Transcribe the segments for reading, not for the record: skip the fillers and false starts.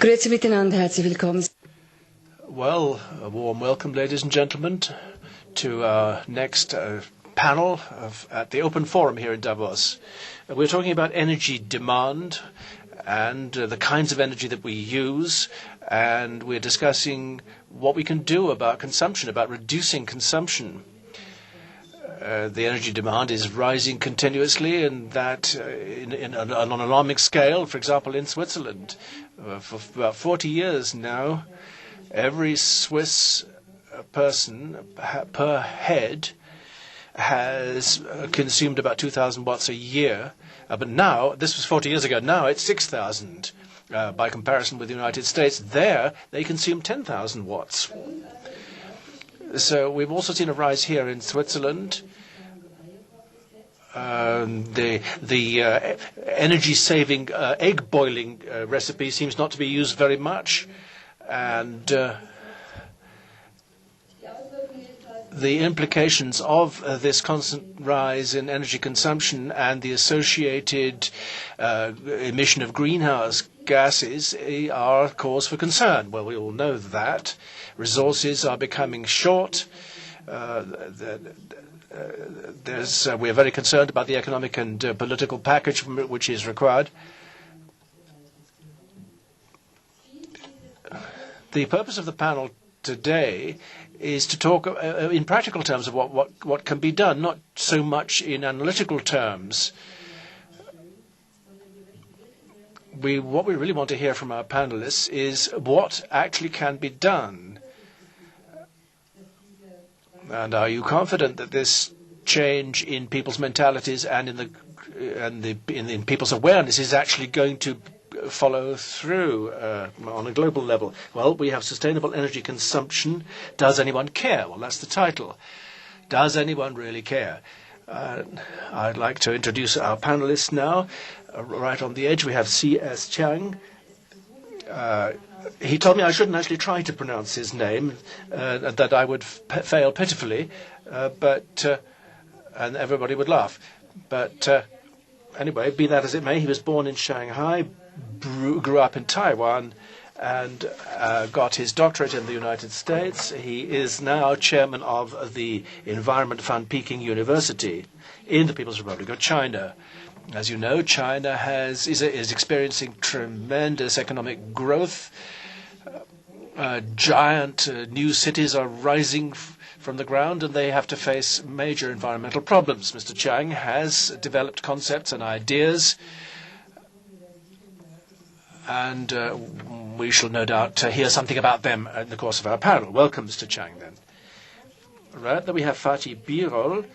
Grüezi miteinander, herzlich willkommen. Well, a warm welcome, ladies and gentlemen, to our next panel at the Open Forum here in Davos. We're talking about energy demand and the kinds of energy that we use, and we're discussing what we can do about consumption, about reducing consumption. The energy demand is rising continuously, and that on an alarming scale. For example, in Switzerland, for about 40 years now, every Swiss person per head has consumed about 2,000 watts a year. But now, this was 40 years ago, now it's 6,000. By comparison with the United States, there they consume 10,000 watts. So we've also seen a rise here in Switzerland. The energy-saving egg boiling recipe seems not to be used very much, and the implications of this constant rise in energy consumption and the associated emission of greenhouse gases are cause for concern. Well, we all know that resources are becoming short. We are very concerned about the economic and political package which is required. The purpose of the panel today is to talk in practical terms of what can be done, not so much in analytical terms. What we really want to hear from our panelists is what actually can be done. And are you confident that this change in people's mentalities and in people's awareness is actually going to follow through on a global level? Well, we have sustainable energy consumption. Does anyone care? Well, that's the title. Does anyone really care? I'd like to introduce our panelists now. Right on the edge, we have C.S. Chang. He told me I shouldn't actually try to pronounce his name, that I would fail pitifully, and everybody would laugh. But anyway, be that as it may, he was born in Shanghai, grew up in Taiwan, and got his doctorate in the United States. He is now chairman of the Environment Fund Peking University in the People's Republic of China. As you know, China is experiencing tremendous economic growth. Giant new cities are rising from the ground, and they have to face major environmental problems. Mr. Chang has developed concepts and ideas, and we shall no doubt hear something about them in the course of our panel. Welcome, Mr. Chang, then. Right, then we have Fatih Birol,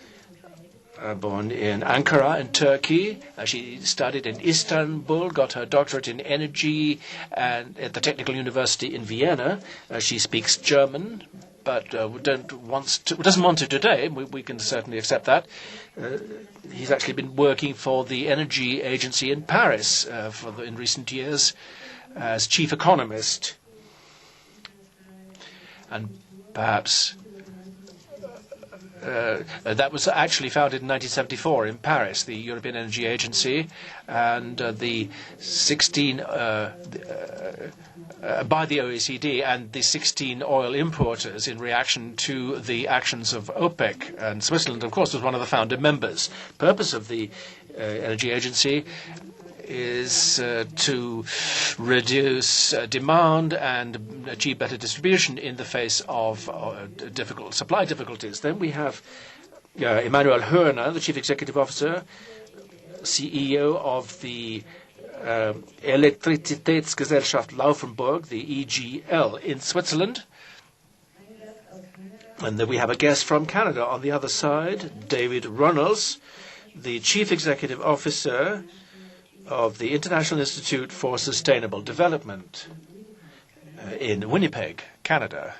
born in Ankara in Turkey. She studied in Istanbul, got her doctorate in energy and at the Technical University in Vienna. She speaks German, but doesn't want to today. We can certainly accept that. He's actually been working for the Energy Agency in Paris in recent years as chief economist. And perhaps that was actually founded in 1974 in Paris, the European Energy Agency, and the 16 by the OECD and the 16 oil importers in reaction to the actions of OPEC. And Switzerland, of course, was one of the founder members. The purpose of the Energy Agency is to reduce demand and achieve better distribution in the face of difficult supply difficulties. Then we have Emanuel Höhener, the Chief Executive Officer, CEO of the Elektrizitäts-Gesellschaft Laufenburg, the EGL, in Switzerland. And then we have a guest from Canada on the other side, David Runnels, the Chief Executive Officer of the International Institute for Sustainable Development in Winnipeg, Canada.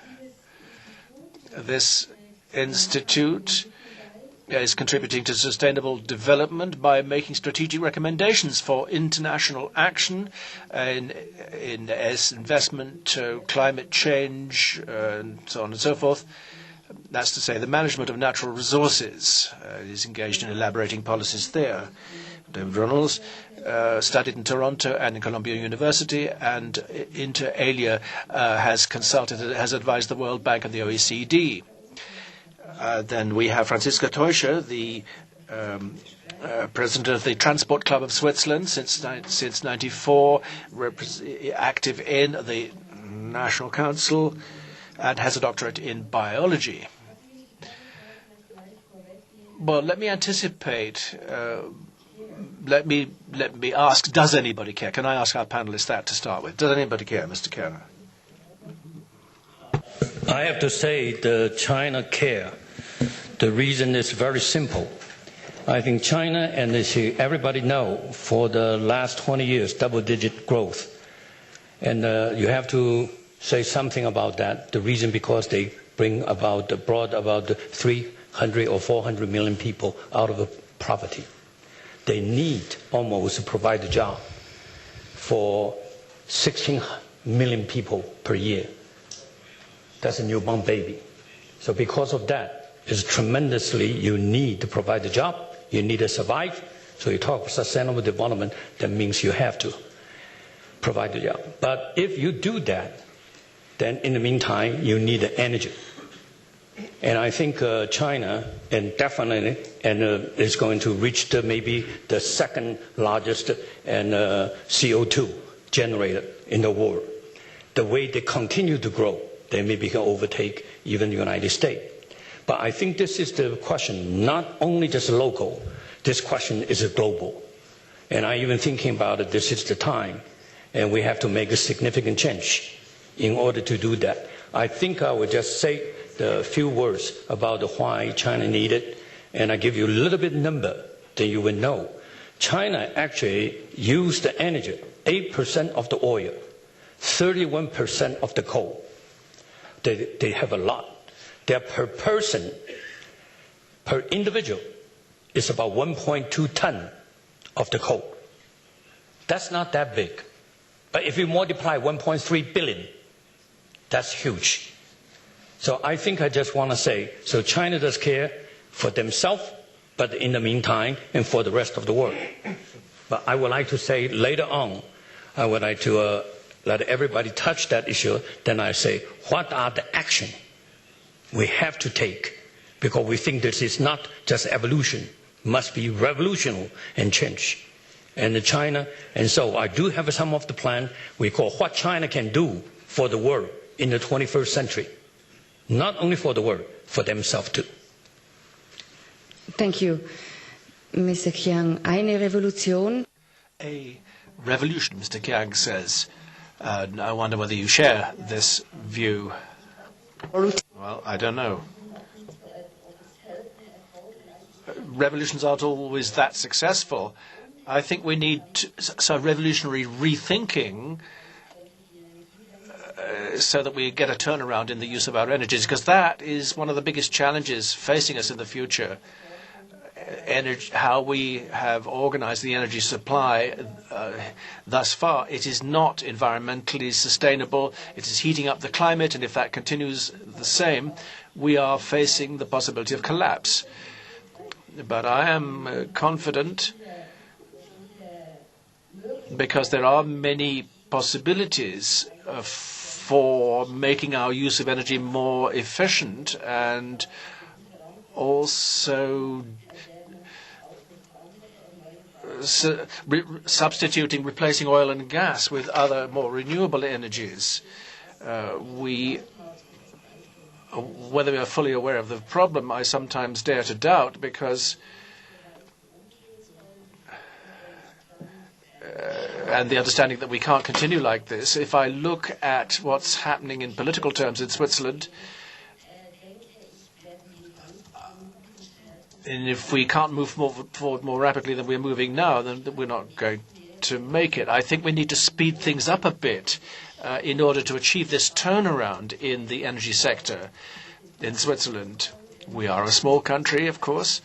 This institute is contributing to sustainable development by making strategic recommendations for international action in investment, climate change, and so on and so forth. That's to say, the management of natural resources is engaged in elaborating policies there. David Reynolds, studied in Toronto and in Columbia University, and inter alia has advised the World Bank and the OECD. Then we have Franziska Teuscher, the president of the Transport Club of Switzerland since 1994, active in the National Council, and has a doctorate in biology. Well, let me anticipate. Let me ask, does anybody care? Can I ask our panelists that to start with? Does anybody care, Mr. Kerner? I have to say the China care. The reason is very simple. I think China, and everybody know, for the last 20 years, double-digit growth. And you have to say something about that. The reason because they brought about 300 or 400 million people out of poverty. They need almost to provide a job for 16 million people per year. That's a newborn baby. So because of that, it's tremendously, you need to provide a job, you need to survive. So you talk sustainable development, that means you have to provide a job. But if you do that, then in the meantime, you need energy. And I think China, and definitely, is going to reach maybe the second largest CO2 generator in the world. The way they continue to grow, they maybe can overtake even the United States. But I think this is the question, not only just local. This question is global. And I even thinking about it, this is the time. And we have to make a significant change in order to do that. I think I would just say a few words about why China needed, and I give you a little bit number, then you will know. China actually used the energy, 8% of the oil, 31% of the coal. They have a lot. Their per person, per individual, is about 1.2 ton of the coal. That's not that big. But if you multiply 1.3 billion, that's huge. So I think I just want to say, so China does care for themselves, but in the meantime, and for the rest of the world. But I would like to say later on, I would like to let everybody touch that issue. Then I say, what are the action we have to take? Because we think this is not just evolution, must be revolutionary and change. And China, and so I do have some of the plan we call what China can do for the world in the 21st century. Not only for the world, for themselves too. Thank you. Mr. Chiang, eine Revolution. A revolution, Mr. Chiang says. I wonder whether you share this view. Well, I don't know. Revolutions aren't always that successful. I think we need some revolutionary rethinking so that we get a turnaround in the use of our energies, because that is one of the biggest challenges facing us in the future. How we have organized the energy supply thus far, it is not environmentally sustainable. It is heating up the climate, and if that continues the same, we are facing the possibility of collapse. But I am confident, because there are many possibilities for making our use of energy more efficient, and also substituting, replacing oil and gas with other more renewable energies. Whether we are fully aware of the problem, I sometimes dare to doubt, because and the understanding that we can't continue like this. If I look at what's happening in political terms in Switzerland, and if we can't move forward more rapidly than we're moving now, then we're not going to make it. I think we need to speed things up a bit in order to achieve this turnaround in the energy sector in Switzerland. We are a small country, of course,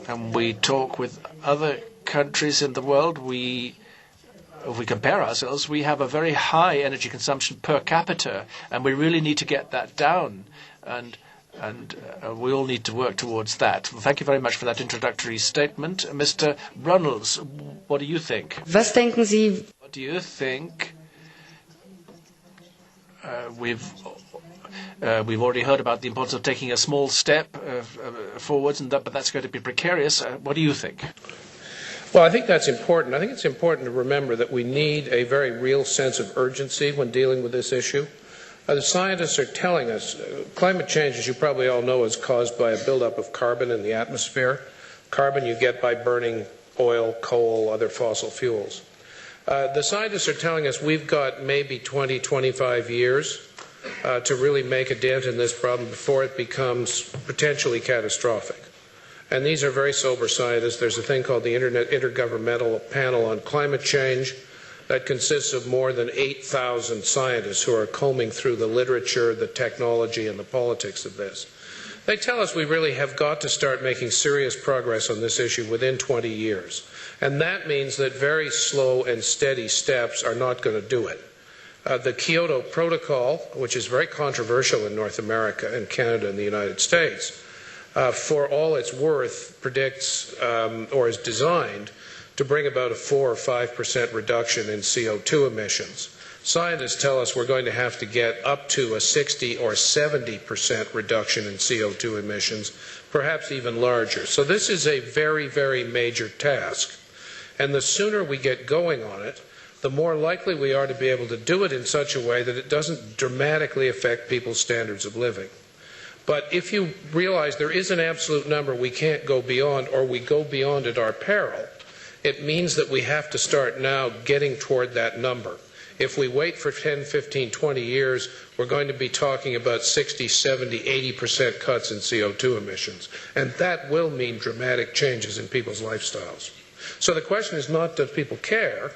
and we talk with other countries in the world. If we compare ourselves, we have a very high energy consumption per capita, and we really need to get that down. And And we all need to work towards that. Thank you very much for that introductory statement. Mr. Runnels, what do you think? Was denken Sie? What do you think? We've already heard about the importance of taking a small step forwards, but that's going to be precarious. What do you think? Well, I think that's important. I think it's important to remember that we need a very real sense of urgency when dealing with this issue. The scientists are telling us climate change, as you probably all know, is caused by a buildup of carbon in the atmosphere. Carbon you get by burning oil, coal, other fossil fuels. The scientists are telling us we've got maybe 20, 25 years to really make a dent in this problem before it becomes potentially catastrophic. And these are very sober scientists. There's a thing called the Intergovernmental Panel on Climate Change that consists of more than 8,000 scientists who are combing through the literature, the technology, and the politics of this. They tell us we really have got to start making serious progress on this issue within 20 years. And that means that very slow and steady steps are not going to do it. The Kyoto Protocol, which is very controversial in North America and Canada and the United States, for all its worth, predicts or is designed to bring about a 4 or 5% reduction in CO2 emissions. Scientists tell us we're going to have to get up to a 60 or 70% reduction in CO2 emissions, perhaps even larger. So this is a very, very major task. And the sooner we get going on it, the more likely we are to be able to do it in such a way that it doesn't dramatically affect people's standards of living. But if you realize there is an absolute number we can't go beyond, or we go beyond at our peril, it means that we have to start now getting toward that number. If we wait for 10, 15, 20 years, we're going to be talking about 60, 70, 80% cuts in CO2 emissions. And that will mean dramatic changes in people's lifestyles. So the question is not does people care.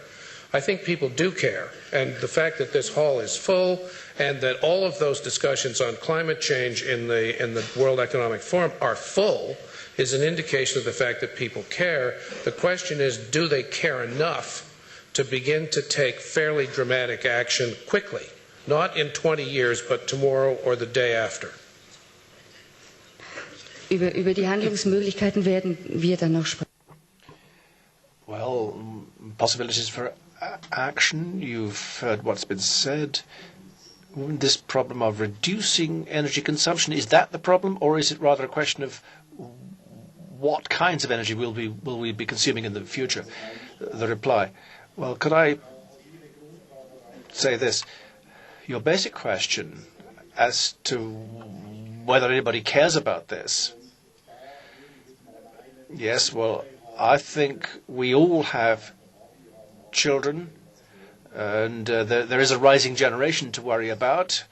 I think people do care. And the fact that this hall is full and that all of those discussions on climate change in the World Economic Forum are full is an indication of the fact that people care. The question is, do they care enough to begin to take fairly dramatic action quickly? Not in 20 years, but tomorrow or the day after. Über die Handlungsmöglichkeiten werden wir dann noch sprechen. Well, possibilities for action. You've heard what's been said. This problem of reducing energy consumption, is that the problem, or is it rather a question of what kinds of energy will we be consuming in the future? The reply. Well, could I say this? Your basic question as to whether anybody cares about this. Yes, well, I think we all have children, and there is a rising generation to worry about.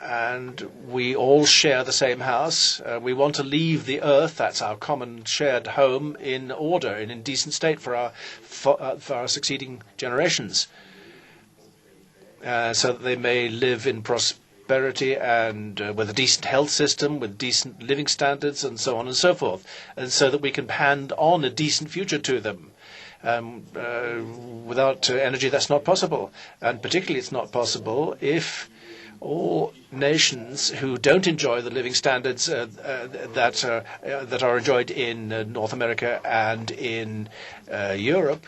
And we all share the same house. We want to leave the earth, that's our common shared home, in order and in decent state for our succeeding generations, so that they may live in prosperity and with a decent health system, with decent living standards, and so on and so forth, and so that we can hand on a decent future to them. Without energy, that's not possible, and particularly it's not possible if all nations who don't enjoy the living standards that are enjoyed in North America and in Europe,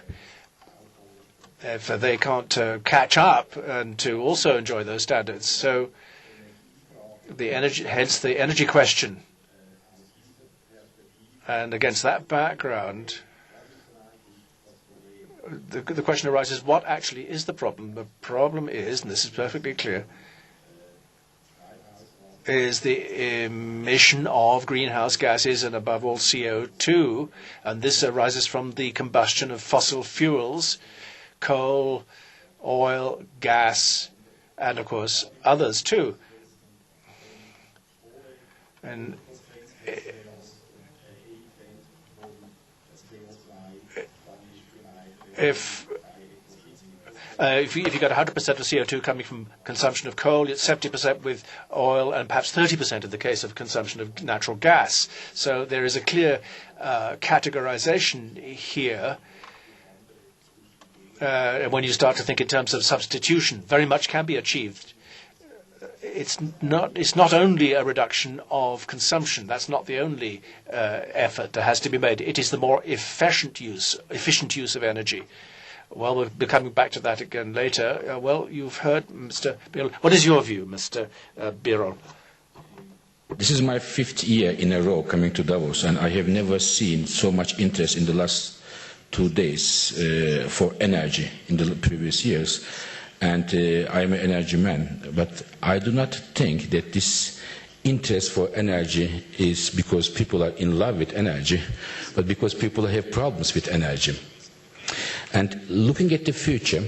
if they can't catch up and to also enjoy those standards. So hence the energy question. And against that background, the question arises, what actually is the problem? The problem is, and this is perfectly clear, is the emission of greenhouse gases and above all CO2, and this arises from the combustion of fossil fuels, coal, oil, gas, and of course others too. And if you got 100% of CO2 coming from consumption of coal, it's 70% with oil, and perhaps 30% in the case of consumption of natural gas. So there is a clear categorization here. When you start to think in terms of substitution, very much can be achieved it's not only a reduction of consumption. That's not the only effort that has to be made. It is the more efficient use of energy. Well, we'll be coming back to that again later. Well, you've heard Mr. Birol. What is your view, Mr. Birol? This is my 5th year in a row coming to Davos, and I have never seen so much interest in the last 2 days for energy in the previous years. And I am an energy man, but I do not think that this interest for energy is because people are in love with energy, but because people have problems with energy. And looking at the future,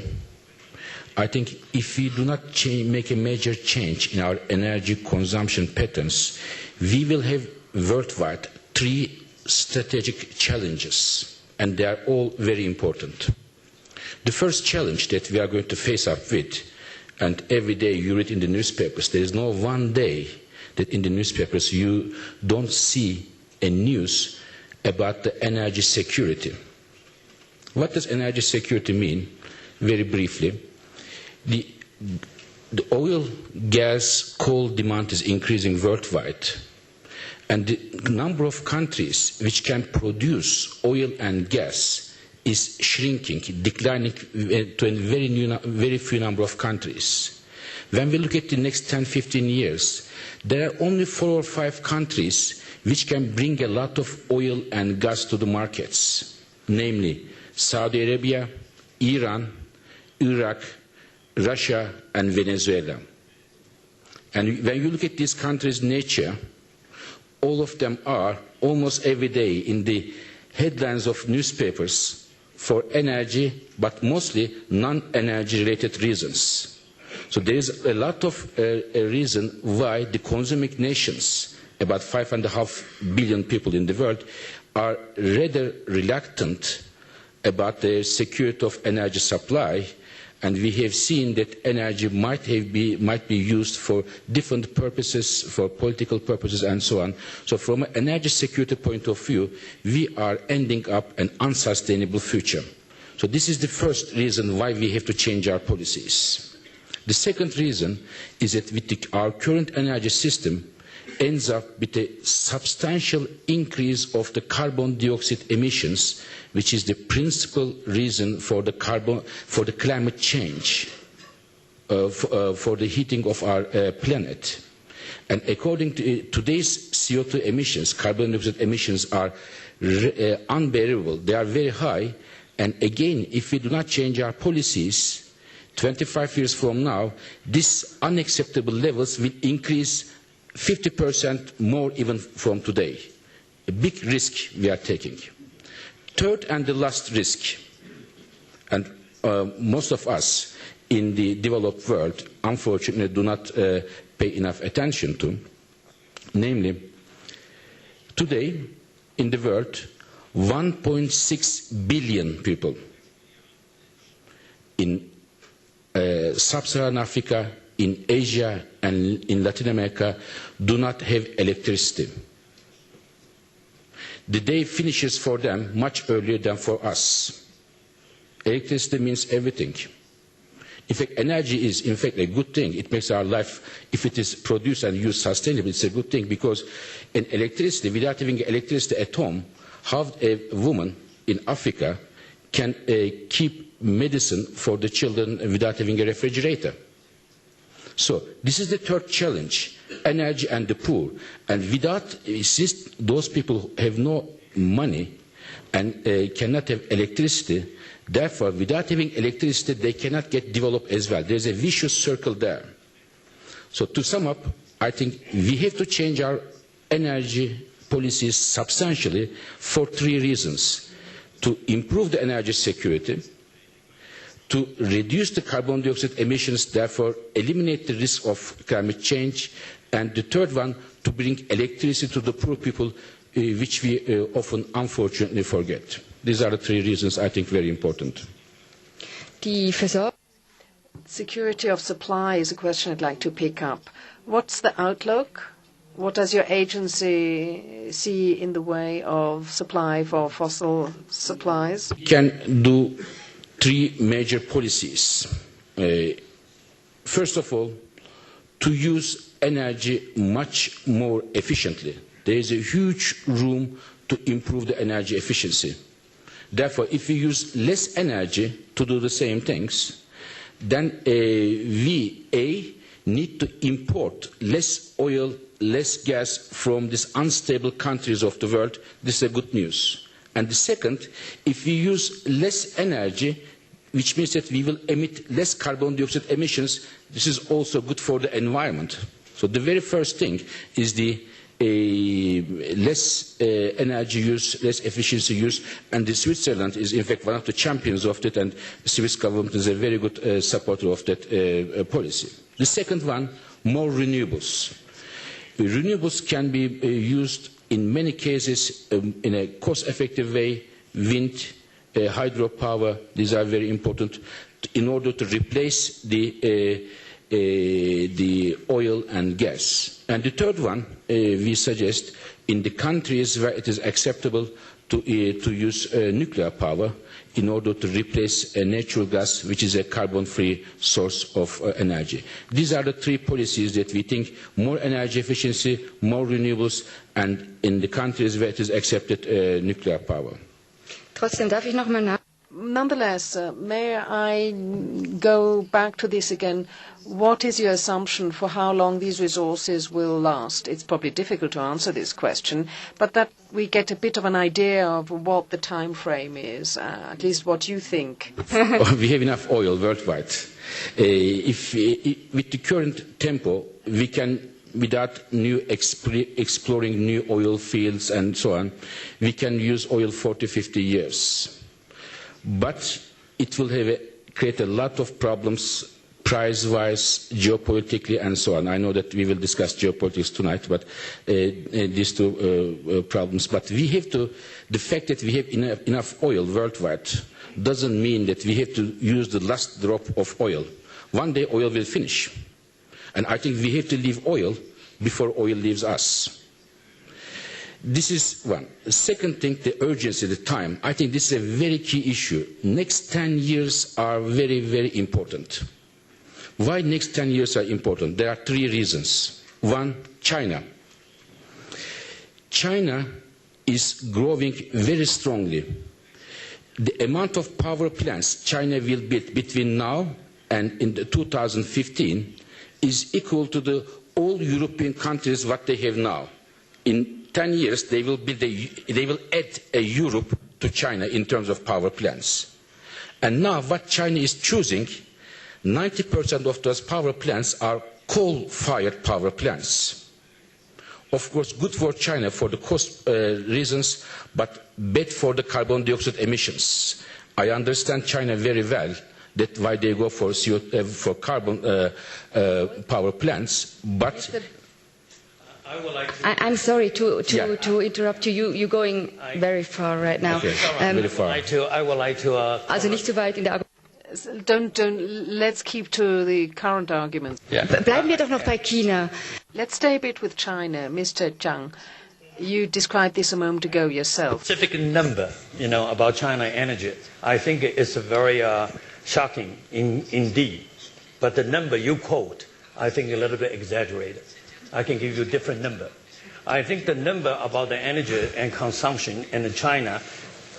I think if we do not make a major change in our energy consumption patterns, we will have worldwide 3 strategic challenges, and they are all very important. The first challenge that we are going to face up with, and every day you read in the newspapers, there is no one day that in the newspapers you don't see a news about the energy security. What does energy security mean? Very briefly, the oil, gas, coal demand is increasing worldwide, and the number of countries which can produce oil and gas is shrinking, declining to a very few number of countries. When we look at the next 10-15 years, there are only 4 or 5 countries which can bring a lot of oil and gas to the markets, namely Saudi Arabia, Iran, Iraq, Russia, and Venezuela. And when you look at these countries' nature, all of them are almost every day in the headlines of newspapers for energy, but mostly non-energy related reasons. So there is a lot of a reason why the consuming nations, about 5.5 billion people in the world, are rather reluctant about the security of energy supply, and we have seen that energy might be used for different purposes, for political purposes and so on. So from an energy security point of view, we are ending up an unsustainable future. So this is the first reason why we have to change our policies. The second reason is that with our current energy system ends up with a substantial increase of the carbon dioxide emissions, which is the principal reason for the climate change, for the heating of our planet. And according to today's CO2 emissions, carbon dioxide emissions are unbearable. They are very high. And again, if we do not change our policies, 25 years from now, these unacceptable levels will increase 50% more even from today. A big risk we are taking. Third and the last risk, and most of us in the developed world unfortunately do not pay enough attention to, namely, today in the world 1.6 billion people in sub-Saharan Africa, in Asia and in Latin America do not have electricity. The day finishes for them much earlier than for us. Electricity means everything. In fact, energy is in fact a good thing. It makes our life, if it is produced and used sustainably, it's a good thing, because in electricity, without having electricity at home, how a woman in Africa can keep medicine for the children without having a refrigerator. So this is the third challenge, energy and the poor. And since those people have no money and cannot have electricity, therefore without having electricity they cannot get developed as well. There's a vicious circle there. So to sum up, I think we have to change our energy policies substantially for 3 reasons. To improve the energy security, to reduce the carbon dioxide emissions, therefore eliminate the risk of climate change, and the third one, to bring electricity to the poor people, which we often unfortunately forget. These are the 3 reasons I think very important. Security of supply is a question I'd like to pick up. What's the outlook? What does your agency see in the way of supply for fossil supplies? We can do 3 major policies. First of all, to use energy much more efficiently. There is a huge room to improve the energy efficiency. Therefore, if we use less energy to do the same things, then we need to import less oil, less gas from these unstable countries of the world. This is good news. And the second, if we use less energy, which means that we will emit less carbon dioxide emissions, this is also good for the environment. So the very first thing is the less energy use, less efficiency use, and Switzerland is in fact one of the champions of that, and the Swiss government is a very good supporter of that policy. The second one, more renewables. Renewables can be used in many cases in a cost-effective way. Wind, hydropower, these are very important in order to replace the oil and gas. And the third one, we suggest in the countries where it is acceptable to use nuclear power in order to replace natural gas, which is a carbon-free source of energy. These are the three policies that we think: more energy efficiency, more renewables, and in the countries where it is accepted, nuclear power. Trotzdem darf ich noch mal nach. Nonetheless, may I go back to this again? What is your assumption for how long these resources will last? It's probably difficult to answer this question, but that we get a bit of an idea of what the time frame is, at least what you think. We have enough oil worldwide. With the current tempo, we can, without exploring new oil fields and so on, we can use oil 40, 50 years. But it will create a lot of problems price-wise, geopolitically, and so on. I know that we will discuss geopolitics tonight, but these two problems. But we have to, the fact that we have enough oil worldwide doesn't mean that we have to use the last drop of oil. One day oil will finish. And I think we have to leave oil before oil leaves us. This is one. The second thing, the urgency, the time. I think this is a very key issue. Next 10 years are very, very important. Why next 10 years are important? There are three reasons. One, China. China is growing very strongly. The amount of power plants China will build between now and in 2015 is equal to the all European countries what they have now. In 10 years, they will add a Europe to China in terms of power plants. And now what China is choosing, 90% of those power plants are coal-fired power plants. Of course, good for China for the cost reasons, but bad for the carbon dioxide emissions. I understand China very well, that's why they go for carbon power plants, but I would like to... I'm sorry to interrupt you. You're going very far right now. Okay. Very far. I would like to... Also nicht zu weit in der Let's keep to the current arguments. Yeah. Bleiben wir doch noch bei China. Let's stay a bit with China. Mr. Zhang, you described this a moment ago yourself. Specific number, about China energy, I think it's very shocking indeed. But the number you quote, I think a little bit exaggerated. I can give you a different number. I think the number about the energy and consumption in China,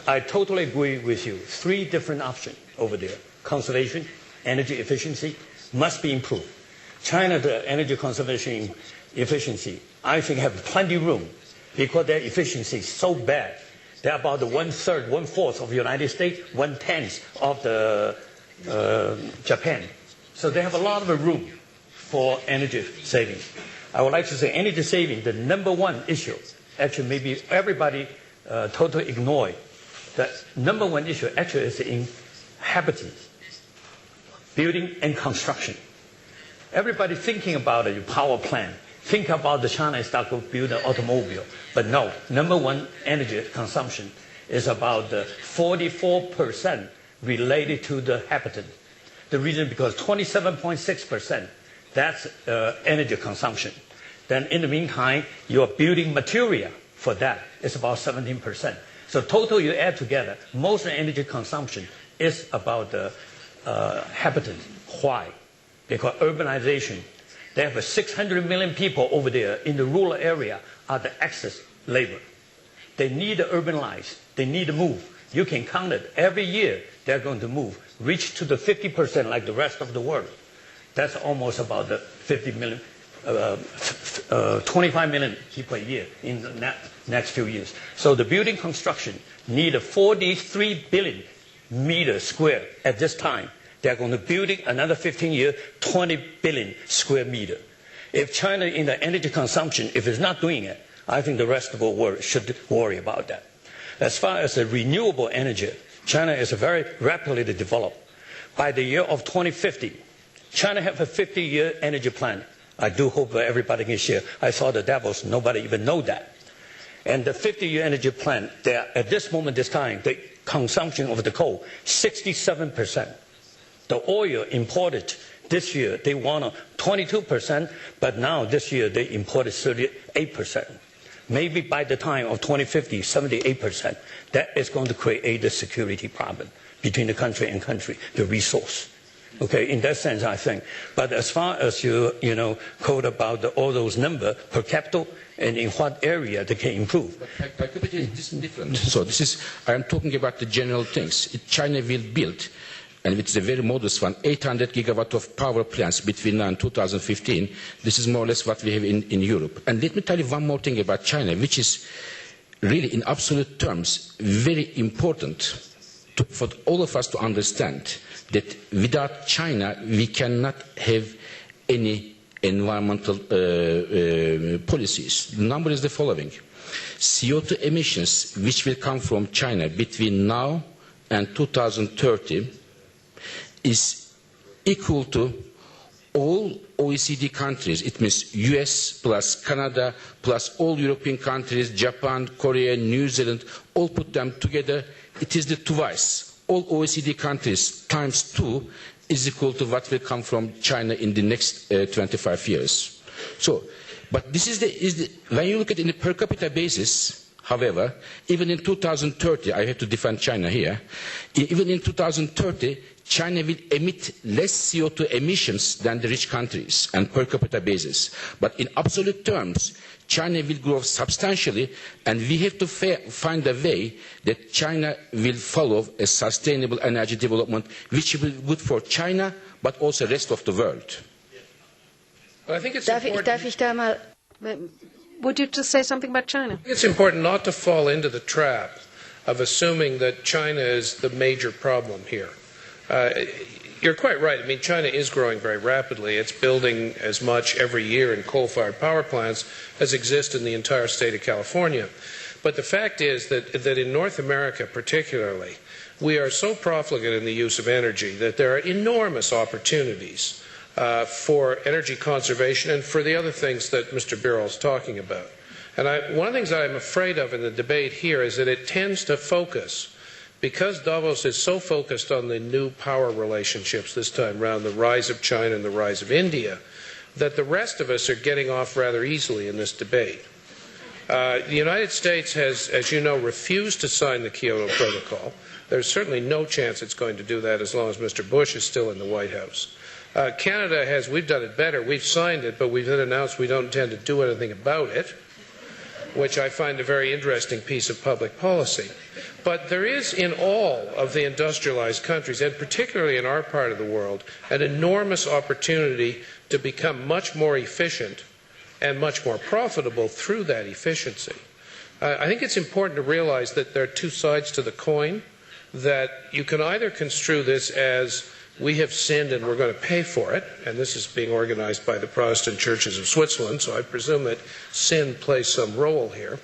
I totally agree with you. Three different options over there. Conservation, energy efficiency must be improved. China, the energy conservation efficiency, I think have plenty of room because their efficiency is so bad. They're about the 1/3, 1/4 of the United States, 1/10 of the Japan. So they have a lot of room for energy saving. I would like to say energy saving, the number one issue, actually maybe everybody totally ignore. The number one issue actually is in inhabitants, building and construction. Everybody thinking about a power plant, think about the China is not going to build an automobile. But no, number one energy consumption is about 44% related to the habitant. The reason because 27.6%, that's energy consumption. Then in the meantime, your building material for that is about 17%. So total you add together, most of the energy consumption is about the habitant. Why? Because urbanization They have 600 million people over there in the rural area are the excess labor. They need to urbanize. They need to move. You can count it. Every year they're going to move, reach to the 50% like the rest of the world. That's almost about the 25 million people a year in the next few years. So the building construction need a 43 billion meters square at this time. They're going to build another 15 years, 20 billion square meter. If China in the energy consumption, if it's not doing it, I think the rest of the world should worry about that. As far as the renewable energy, China is very rapidly developed. By the year of 2050, China have a 50-year energy plan. I do hope that everybody can share. I saw the Davos, nobody even know that. And the 50-year energy plan, at this moment, this time, the consumption of the coal, 67%. The oil imported this year, they want 22%, but now this year they imported 38%. Maybe by the time of 2050, 78%. That is going to create a security problem between the country and country, the resource. Okay, in that sense, I think. But as far as you quote about all those numbers per capita and in what area they can improve. But per capita is different. So I am talking about the general things. China will build, and it's a very modest one, 800 gigawatt of power plants between now and 2015. This is more or less what we have in Europe. And let me tell you one more thing about China, which is really in absolute terms very important for all of us to understand that without China we cannot have any environmental policies. The number is the following. CO2 emissions which will come from China between now and 2030 is equal to all OECD countries. It means US plus Canada plus all European countries, Japan, Korea, New Zealand, all put them together. It is the twice. All OECD countries times 2 is equal to what will come from China in the next 25 years. So, but this is when you look at it in a per capita basis, however, even in 2030, I have to defend China here, even in 2030, China will emit less CO2 emissions than the rich countries on per capita basis. But in absolute terms, China will grow substantially, and we have to find a way that China will follow a sustainable energy development, which will be good for China, but also the rest of the world. Well, I think it's important. Would you just say something about China? It's important not to fall into the trap of assuming that China is the major problem here. You're quite right. I mean, China is growing very rapidly. It's building as much every year in coal-fired power plants as exist in the entire state of California. But the fact is that in North America particularly, we are so profligate in the use of energy that there are enormous opportunities for energy conservation and for the other things that Mr. Birol is talking about. And one of the things that I'm afraid of in the debate here is that it tends to focus, because Davos is so focused on the new power relationships this time around, the rise of China and the rise of India, that the rest of us are getting off rather easily in this debate. The United States has, as you know, refused to sign the Kyoto Protocol. There's certainly no chance it's going to do that as long as Mr. Bush is still in the White House. Canada has, we've done it better. We've signed it, but we've then announced we don't intend to do anything about it, which I find a very interesting piece of public policy. But there is in all of the industrialized countries, and particularly in our part of the world, an enormous opportunity to become much more efficient and much more profitable through that efficiency. I think it's important to realize that there are two sides to the coin, that you can either construe this as we have sinned and we're going to pay for it, and this is being organized by the Protestant churches of Switzerland, so I presume that sin plays some role here.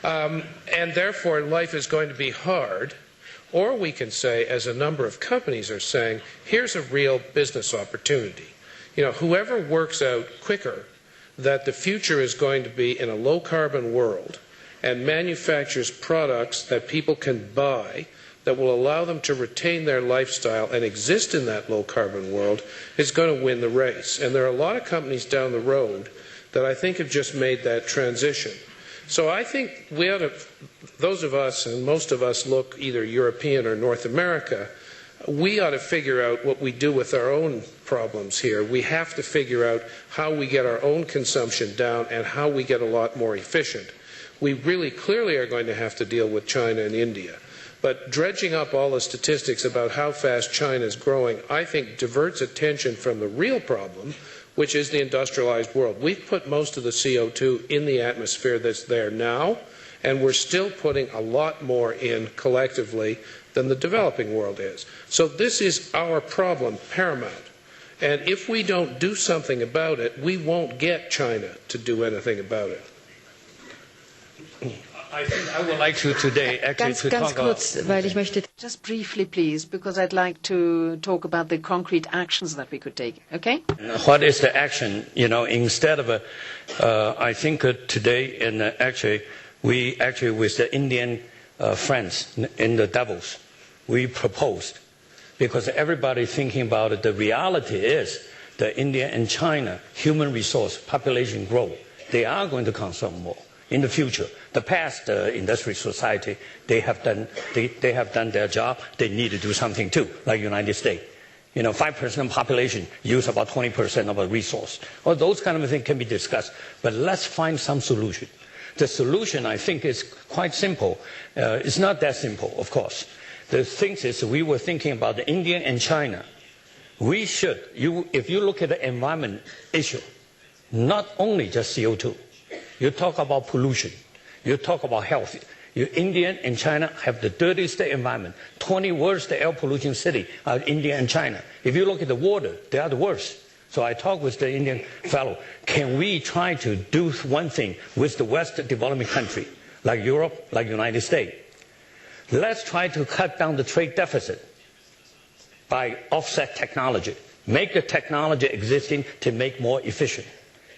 And therefore life is going to be hard. Or we can say, as a number of companies are saying, here's a real business opportunity. You know, whoever works out quicker that the future is going to be in a low-carbon world and manufactures products that people can buy that will allow them to retain their lifestyle and exist in that low-carbon world is going to win the race. And there are a lot of companies down the road that I think have just made that transition. So I think we ought to, those of us, and most of us look either European or North America, we ought to figure out what we do with our own problems here. We have to figure out how we get our own consumption down and how we get a lot more efficient. We really clearly are going to have to deal with China and India. But dredging up all the statistics about how fast China is growing, I think diverts attention from the real problem, which is the industrialized world. We've put most of the CO2 in the atmosphere that's there now, and we're still putting a lot more in collectively than the developing world is. So this is our problem, paramount. And if we don't do something about it, we won't get China to do anything about it. I think I would like to today actually to talk kurz, weil ich möchte. Just briefly, please, because I'd like to talk about the concrete actions that we could take. Okay? What is the action? Instead of I think today, and actually, we actually with the Indian friends in the Davos, we proposed, because everybody thinking about it, the reality is that India and China, human resource, population growth, they are going to consume more in the future. The past industrial society, they have done their job. They need to do something too, like United States. 5% population use about 20% of a resource. Well, those kind of things can be discussed, but let's find some solution. The solution, I think, is quite simple. It's not that simple, of course. The thing is, we were thinking about the India and China. We should, if you look at the environment issue, not only just CO2. You talk about pollution. You talk about health. India and China have the dirtiest environment. 20 worst air pollution city are India and China. If you look at the water, they are the worst. So I talked with the Indian fellow. Can we try to do one thing with the West developing country, like Europe, like United States? Let's try to cut down the trade deficit by offset technology. Make the technology existing to make more efficient.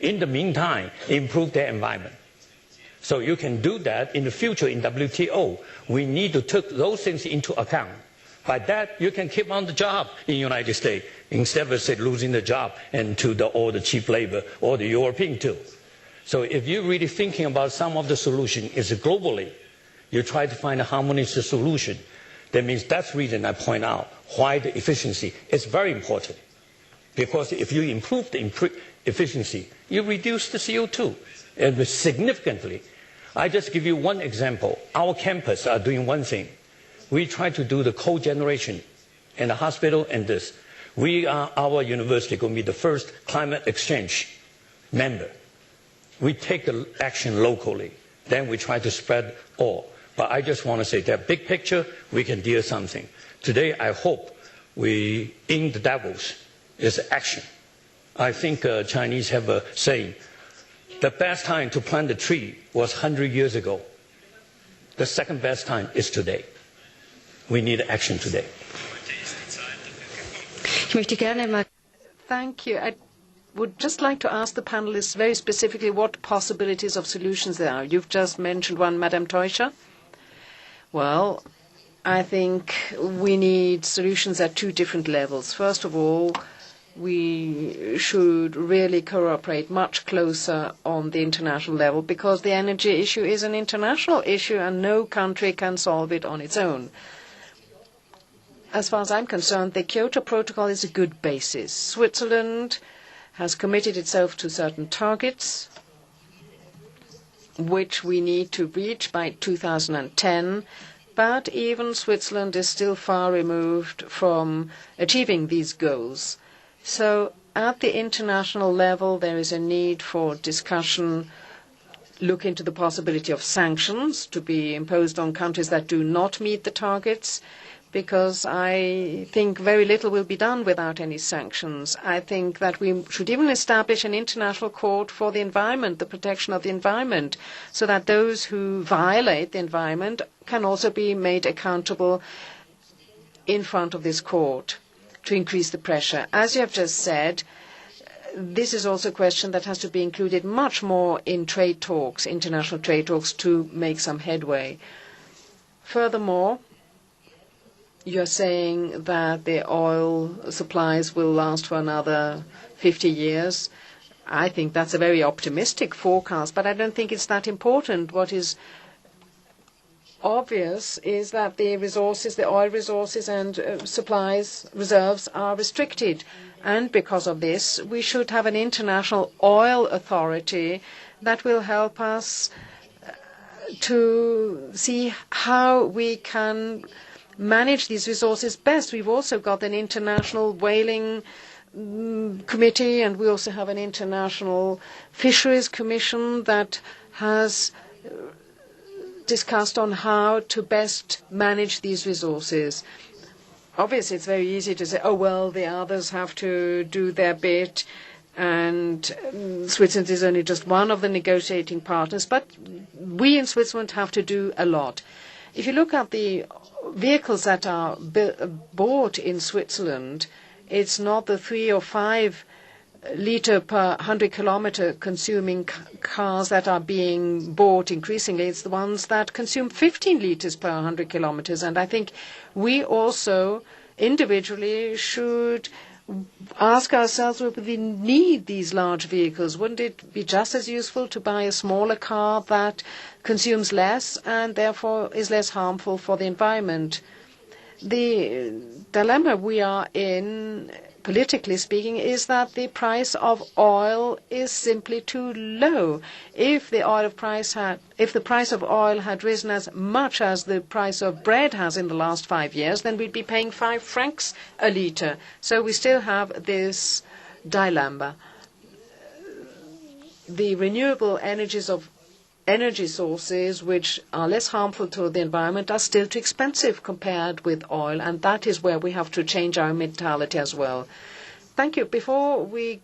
In the meantime, improve their environment. So you can do that in the future in WTO. We need to take those things into account. By that, you can keep on the job in the United States instead of say, losing the job and to all the cheap labor or the European too. So if you're really thinking about some of the solution is globally, you try to find a harmonious solution. That means that's the reason I point out why the efficiency is very important. Because if you improve the efficiency, you reduce the CO2 and significantly. I just give you one example. Our campus are doing one thing. We try to do the co-generation in the hospital and this. Our university going to be the first climate exchange member. We take the action locally. Then we try to spread all. But I just want to say that big picture, we can do something. Today, I hope in the Davos, is action. I think Chinese have a saying, the best time to plant a tree was 100 years ago. The second best time is today. We need action today. Thank you. I would just like to ask the panelists very specifically what possibilities of solutions there are. You've just mentioned one, Madame Teuscher. Well, I think we need solutions at two different levels. First of all, we should really cooperate much closer on the international level because the energy issue is an international issue and no country can solve it on its own. As far as I'm concerned, the Kyoto Protocol is a good basis. Switzerland has committed itself to certain targets, which we need to reach by 2010, but even Switzerland is still far removed from achieving these goals. So at the international level, there is a need for discussion, look into the possibility of sanctions to be imposed on countries that do not meet the targets, because I think very little will be done without any sanctions. I think that we should even establish an international court for the environment, the protection of the environment, so that those who violate the environment can also be made accountable in front of this court to increase the pressure. As you have just said, this is also a question that has to be included much more in trade talks, international trade talks, to make some headway. Furthermore, you're saying that the oil supplies will last for another 50 years. I think that's a very optimistic forecast, but I don't think it's that important. What is obvious is that the resources, the oil resources and supplies, reserves are restricted. And because of this, we should have an international oil authority that will help us to see how we can manage these resources best. We've also got an international whaling committee, and we also have an international fisheries commission that has discussed on how to best manage these resources. Obviously, it's very easy to say, oh, well, the others have to do their bit, and Switzerland is only just one of the negotiating partners, but we in Switzerland have to do a lot. If you look at the vehicles that are bought in Switzerland, it's not the 3 or 5 liter per 100 kilometer consuming cars that are being bought increasingly. It's the ones that consume 15 liters per 100 kilometers. And I think we also individually should ask ourselves whether we need these large vehicles. Wouldn't it be just as useful to buy a smaller car that consumes less and therefore is less harmful for the environment? The dilemma we are in, politically speaking, is that the price of oil is simply too low. If the price of oil had risen as much as the price of bread has in the last 5 years, then we'd be paying 5 francs a litre. So we still have this dilemma. The renewable energy sources, which are less harmful to the environment, are still too expensive compared with oil, and that is where we have to change our mentality as well. Thank you. Before we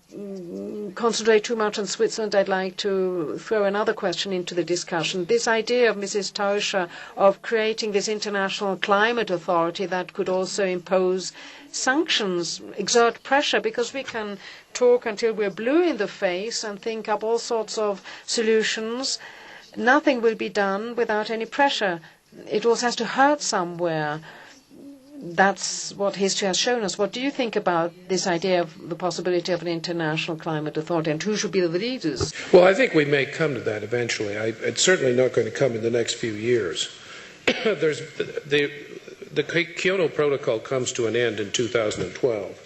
concentrate too much on Switzerland, I'd like to throw another question into the discussion. This idea of Mrs. Tauscher of creating this international climate authority that could also impose sanctions, exert pressure, because we can talk until we're blue in the face and think up all sorts of solutions. Nothing will be done without any pressure. It also has to hurt somewhere. That's what history has shown us. What do you think about this idea of the possibility of an international climate authority, and who should be the leaders? Well, I think we may come to that eventually. It's certainly not going to come in the next few years. The Kyoto Protocol comes to an end in 2012,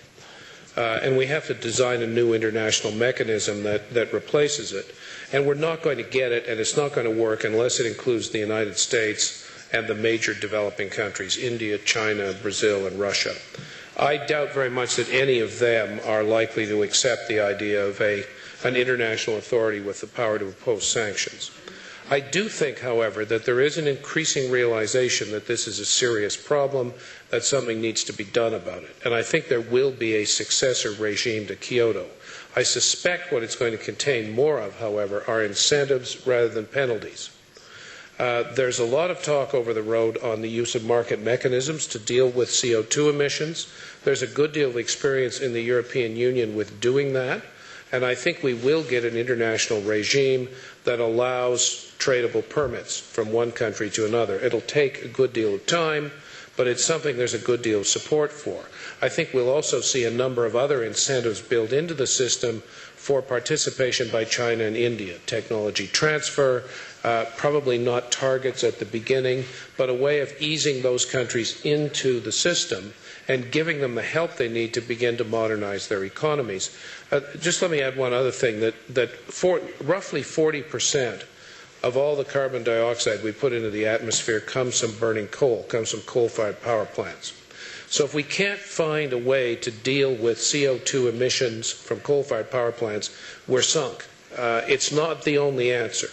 and we have to design a new international mechanism that replaces it. And we're not going to get it, and it's not going to work unless it includes the United States and the major developing countries, India, China, Brazil, and Russia. I doubt very much that any of them are likely to accept the idea of an international authority with the power to impose sanctions. I do think, however, that there is an increasing realization that this is a serious problem, that something needs to be done about it. And I think there will be a successor regime to Kyoto. I suspect what it's going to contain more of, however, are incentives rather than penalties. There's a lot of talk over the road on the use of market mechanisms to deal with CO2 emissions. There's a good deal of experience in the European Union with doing that, and I think we will get an international regime that allows tradable permits from one country to another. It'll take a good deal of time, but it's something there's a good deal of support for. I think we'll also see a number of other incentives built into the system for participation by China and India. Technology transfer, probably not targets at the beginning, but a way of easing those countries into the system and giving them the help they need to begin to modernize their economies. Just let me add one other thing, that roughly 40% of all the carbon dioxide we put into the atmosphere comes from burning coal, comes from coal-fired power plants. So if we can't find a way to deal with CO2 emissions from coal-fired power plants, we're sunk. It's not the only answer.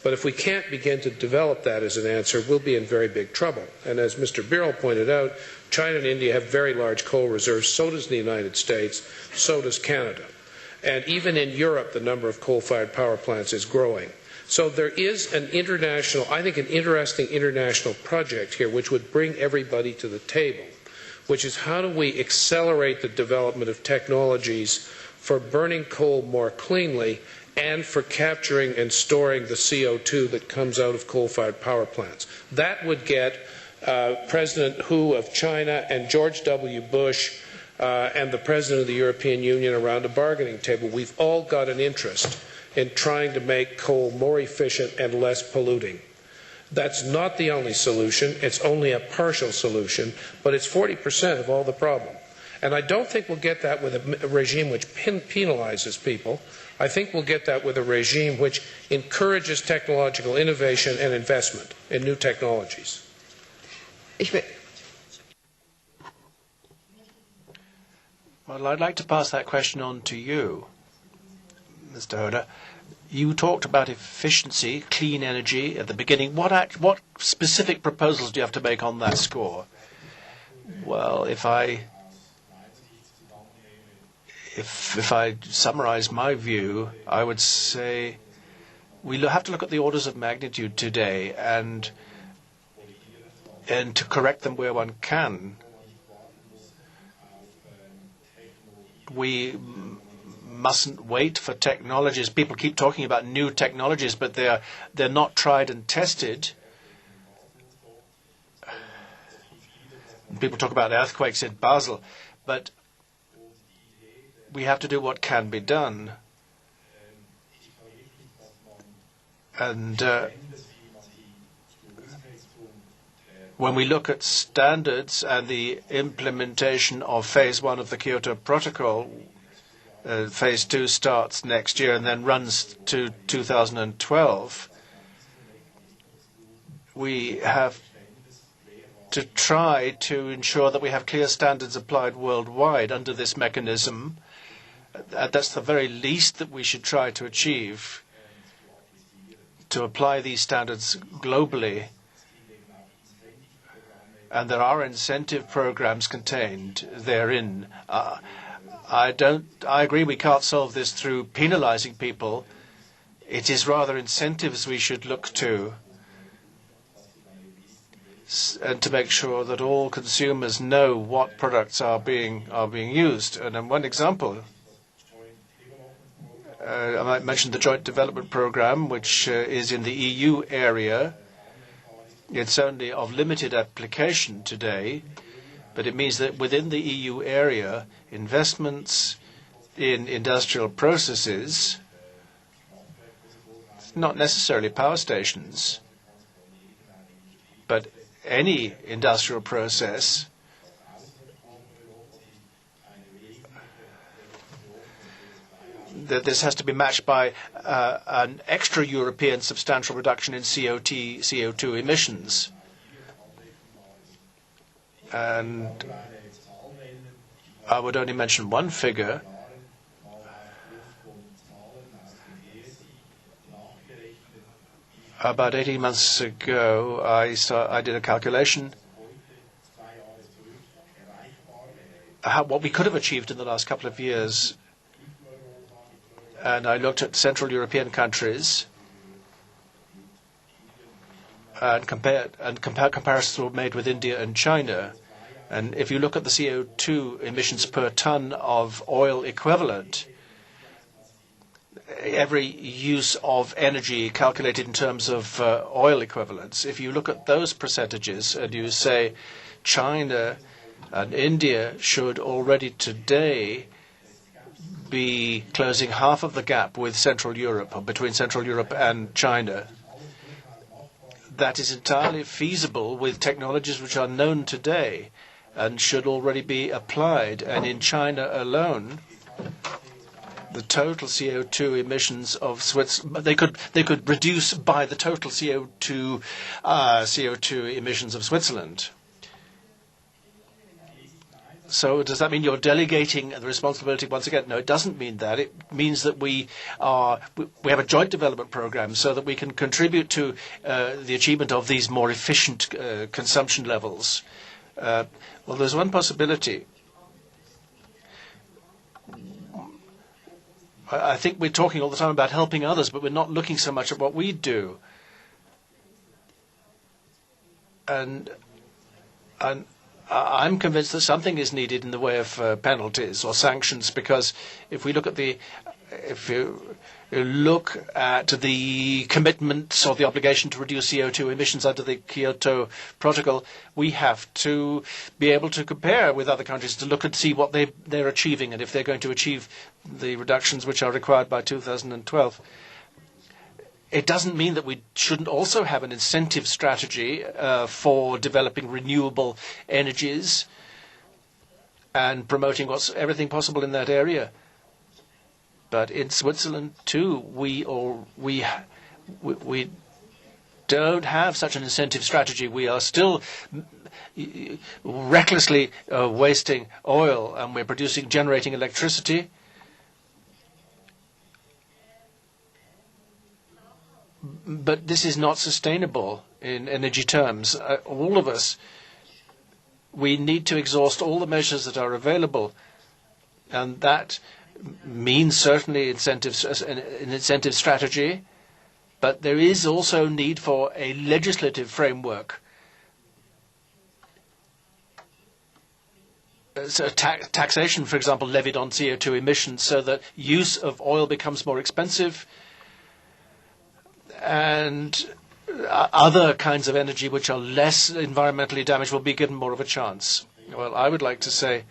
But if we can't begin to develop that as an answer, we'll be in very big trouble. And as Mr. Birol pointed out, China and India have very large coal reserves, so does the United States, so does Canada. And even in Europe, the number of coal-fired power plants is growing. So there is an international, I think an interesting international project here which would bring everybody to the table, which is how do we accelerate the development of technologies for burning coal more cleanly and for capturing and storing the CO2 that comes out of coal-fired power plants. That would get President Hu of China and George W. Bush and the President of the European Union around a bargaining table. We've all got an interest in trying to make coal more efficient and less polluting. That's not the only solution. It's only a partial solution, but it's 40% of all the problem. And I don't think we'll get that with a regime which penalizes people. I think we'll get that with a regime which encourages technological innovation and investment in new technologies. Well, I'd like to pass that question on to you, Mr. Höhener. You talked about efficiency, clean energy at the beginning. What specific proposals do you have to make on that score? Well, if I summarize my view, I would say we have to look at the orders of magnitude today and to correct them where one can. We mustn't wait for technologies. People keep talking about new technologies, but they're not tried and tested. People talk about earthquakes in Basel, but we have to do what can be done. And when we look at standards and the implementation of phase 1 of the Kyoto Protocol, phase 2 starts next year and then runs to 2012, we have to try to ensure that we have clear standards applied worldwide under this mechanism. That's the very least that we should try to achieve, to apply these standards globally. And there are incentive programs contained therein. I agree we can't solve this through penalizing people. It is rather incentives we should look to, and to make sure that all consumers know what products are being used. And one example, I might mention the Joint Development Programme, which is in the EU area. It's only of limited application today, but it means that within the EU area, investments in industrial processes, not necessarily power stations, but any industrial process, that this has to be matched by an extra-European substantial reduction in CO2 emissions. And I would only mention one figure. About 18 months ago, I did a calculation what we could have achieved in the last couple of years. And I looked at Central European countries, and comparisons were made with India and China. And if you look at the CO2 emissions per ton of oil equivalent, every use of energy calculated in terms of oil equivalents, if you look at those percentages and you say China and India should already today be closing half of the gap with Central Europe, or between Central Europe and China. That is entirely feasible with technologies which are known today and should already be applied. And in China alone, the total CO2 emissions of Switzerland, they could reduce by the total CO2 emissions of Switzerland. So does that mean you're delegating the responsibility once again? No, it doesn't mean that. It means that we have a joint development program so that we can contribute to the achievement of these more efficient consumption levels. Well, there's one possibility. I think we're talking all the time about helping others, but we're not looking so much at what we do. And I'm convinced that something is needed in the way of penalties or sanctions, because if you look at the commitments or the obligation to reduce CO2 emissions under the Kyoto Protocol, we have to be able to compare with other countries to look and see what they're achieving and if they're going to achieve the reductions which are required by 2012. it doesn't mean that we shouldn't also have an incentive strategy for developing renewable energies and promoting everything possible in that area. But in Switzerland too, we don't have such an incentive strategy. We are still recklessly wasting oil, and we're generating electricity. But this is not sustainable in energy terms. All of us, we need to exhaust all the measures that are available, and that means certainly an incentive strategy, but there is also need for a legislative framework. So taxation, for example, levied on CO2 emissions so that use of oil becomes more expensive, and other kinds of energy which are less environmentally damaged will be given more of a chance. Well, I would like to say,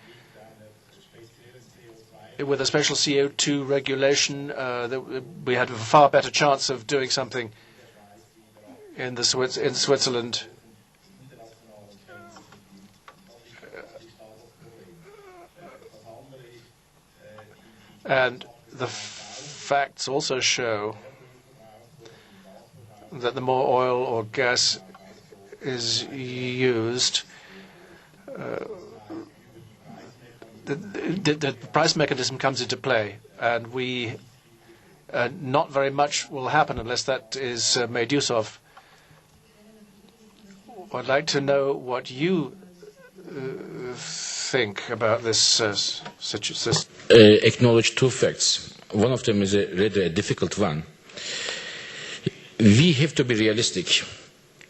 with a special CO2 regulation, that we had a far better chance of doing something in Switzerland. And the facts also show that the more oil or gas is used, the price mechanism comes into play, and not very much will happen unless that is made use of. I'd like to know what you think about this situation. Acknowledge two facts. One of them is a rather difficult one. We have to be realistic.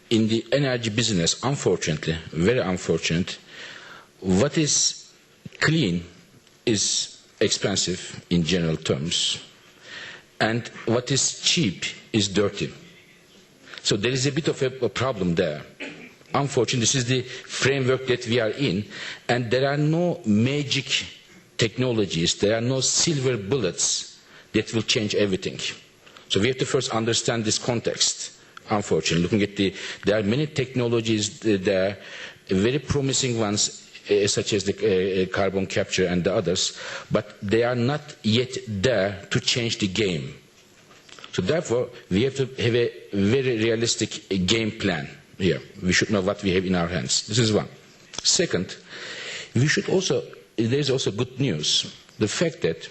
In the energy business, unfortunately, very unfortunate, what is clean is expensive in general terms, and what is cheap is dirty. So there is a bit of a problem there. Unfortunately, this is the framework that we are in, and there are no magic technologies, there are no silver bullets that will change everything. So we have to first understand this context. Unfortunately, looking at there are many technologies there, very promising ones, such as the carbon capture and the others, but they are not yet there to change the game. So therefore, we have to have a very realistic game plan here. We should know what we have in our hands. This is one. Second, we should also, there is also good news. The fact that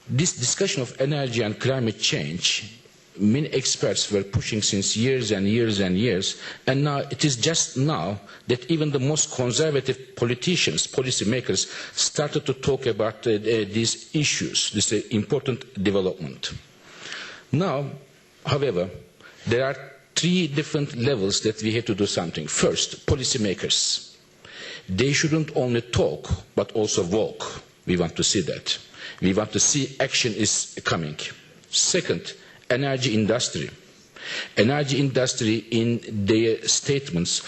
this discussion of energy and climate change, many experts were pushing since years and years and years, and now it is just now that even the most conservative politicians, policymakers, started to talk about these issues. This is an important development. Now, however, there are three different levels that we have to do something. First, policymakers. They shouldn't only talk, but also walk. We want to see that. We want to see action is coming. Second, energy industry. Energy industry in their statements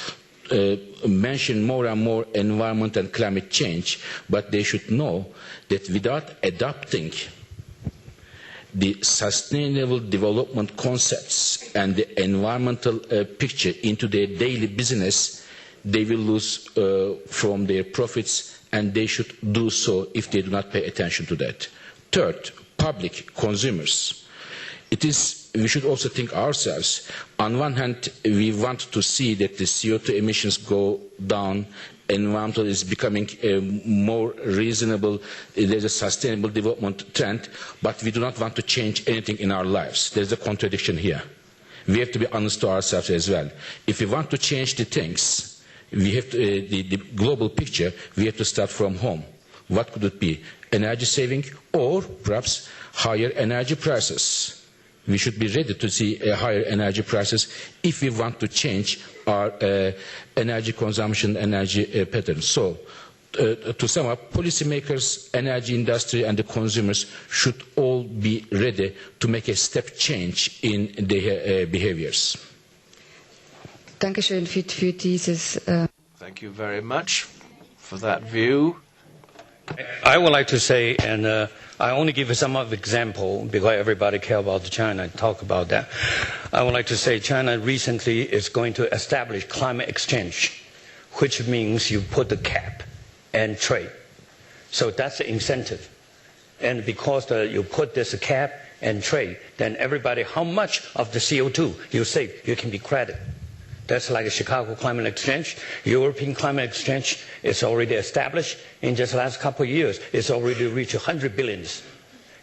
mention more and more environment and climate change, but they should know that without adopting the sustainable development concepts and the environmental picture into their daily business, they will lose from their profits, and they should do so if they do not pay attention to that. Third, public, consumers. We should also think ourselves. On one hand, we want to see that the CO2 emissions go down, environmental is becoming more reasonable, there's a sustainable development trend, but we do not want to change anything in our lives. There's a contradiction here. We have to be honest to ourselves as well. If we want to change the things, we have to, the global picture, we have to start from home. What could it be? Energy saving, or perhaps higher energy prices. We should be ready to see higher energy prices if we want to change our energy consumption, energy patterns. So, to sum up, policymakers, energy industry, and the consumers should all be ready to make a step change in their behaviors. Thank you very much for that view. I would like to say, and I only give you some of example because everybody care about China and talk about that. I would like to say China recently is going to establish climate exchange, which means you put the cap and trade. So that's the incentive. And because you put this cap and trade, then everybody, how much of the CO2 you save, you can be credited. That's like a Chicago Climate Exchange. European Climate Exchange is already established. In just the last couple of years, it's already reached 100 billions.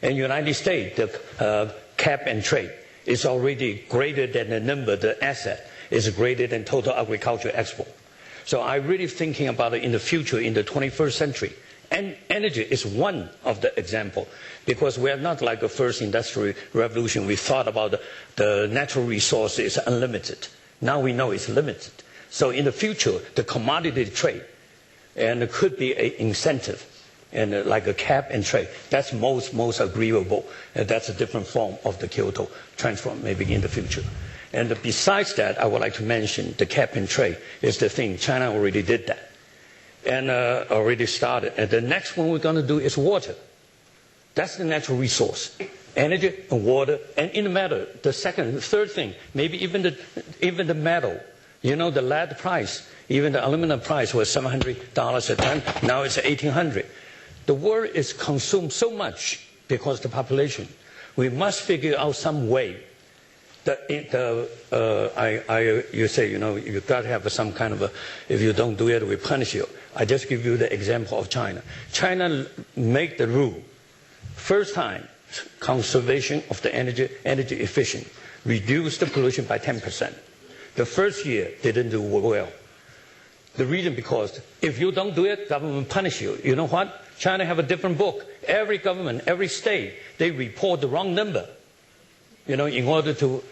In the United States, the cap and trade is already greater than the number, the asset is greater than total agricultural export. So I'm really thinking about it in the future, in the 21st century. And energy is one of the examples, because we are not like the first industrial revolution. We thought about the natural resources unlimited. Now we know it's limited. So in the future, the commodity trade and it could be an incentive and like a cap and trade. That's most agreeable. And that's a different form of the Kyoto transform maybe in the future. And besides that, I would like to mention the cap and trade is the thing. China already did that and already started. And the next one we're going to do is water. That's the natural resource. Energy and water, and in the metal, the third thing, maybe even the metal. You know, the lead price, even the aluminum price was $700 a ton. Now it's $1,800. The world is consumed so much because of the population. We must figure out some way. You say, you know, you've got to have some kind of if you don't do it, we punish you. I just give you the example of China. China made the rule. First time, conservation of the energy efficient, reduce the pollution by 10%. The first year they didn't do well. The reason because if you don't do it, government punish you. You know what? China have a different book. Every government, every state, they report the wrong number. You know, in order to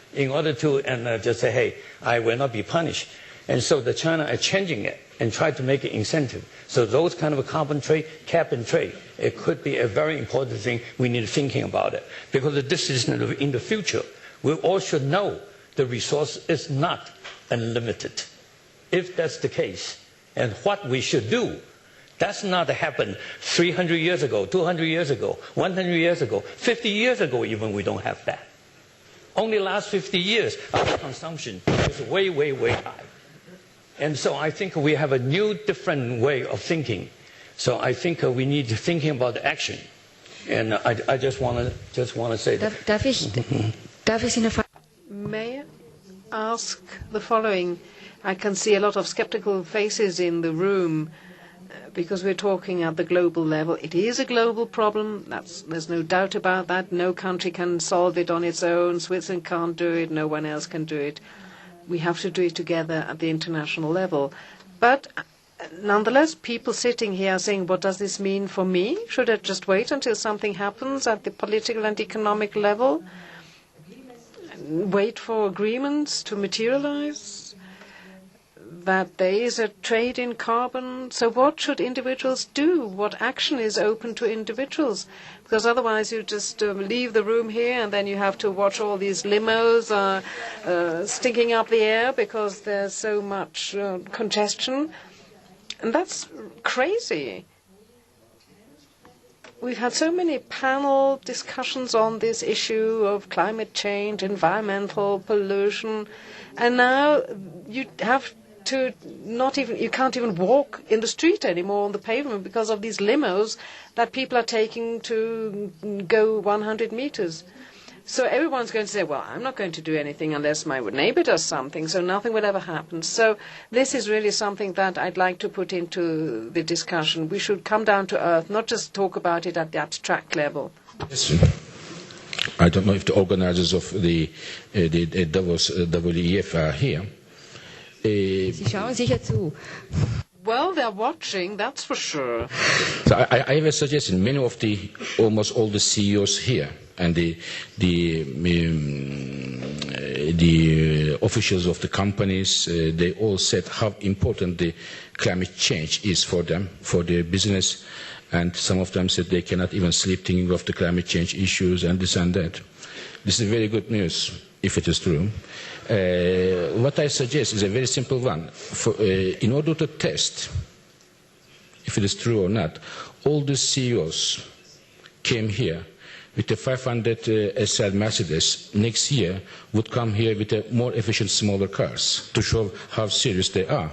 just say, hey, I will not be punished. And so the China are changing it and try to make it incentive. So those kind of a carbon trade, cap and trade, it could be a very important thing we need thinking about it. Because this is in the future. We all should know the resource is not unlimited. If that's the case, and what we should do, that's not happen 300 years ago, 200 years ago, 100 years ago, 50 years ago even we don't have that. Only last 50 years our consumption is way, way, way high. And so I think we have a new, different way of thinking. So I think we need to thinking about the action. And I just want to say that. May I ask the following? I can see a lot of skeptical faces in the room because we're talking at the global level. It is a global problem. There's no doubt about that. No country can solve it on its own. Switzerland can't do it. No one else can do it. We have to do it together at the international level. But nonetheless, people sitting here are saying, what does this mean for me? Should I just wait until something happens at the political and economic level? Wait for agreements to materialize? That there is a trade in carbon? So what should individuals do? What action is open to individuals? Because otherwise you just leave the room here and then you have to watch all these limos stinking up the air because there's so much congestion. And that's crazy. We've had so many panel discussions on this issue of climate change, environmental pollution, and now you have to you can't even walk in the street anymore on the pavement because of these limos that people are taking to go 100 meters. So everyone's going to say, well, I'm not going to do anything unless my neighbor does something, so nothing will ever happen. So this is really something that I'd like to put into the discussion. We should come down to earth, not just talk about it at the abstract level. Yes. I don't know if the organizers of the Davos WEF are here. Sie schauen sicher zu. Well, they're watching, that's for sure. So I have a suggestion. Many of almost all the CEOs here and the officials of the companies, they all said how important the climate change is for them, for their business, and some of them said they cannot even sleep thinking of the climate change issues and this and that. This is very good news, if it is true. What I suggest is a very simple one. In order to test if it is true or not, all the CEOs came here with a 500 SL Mercedes, next year would come here with a more efficient, smaller cars to show how serious they are.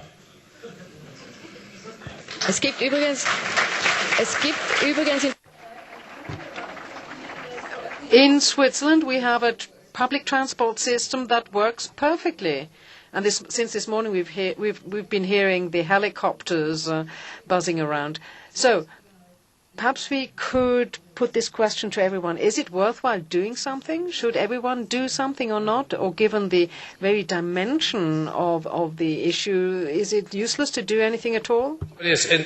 Es gibt übrigens in Switzerland we have a public transport system that works perfectly. And since this morning we've been hearing the helicopters buzzing around. So perhaps we could put this question to everyone. Is it worthwhile doing something? Should everyone do something or not? Or given the very dimension of the issue, is it useless to do anything at all? It is, and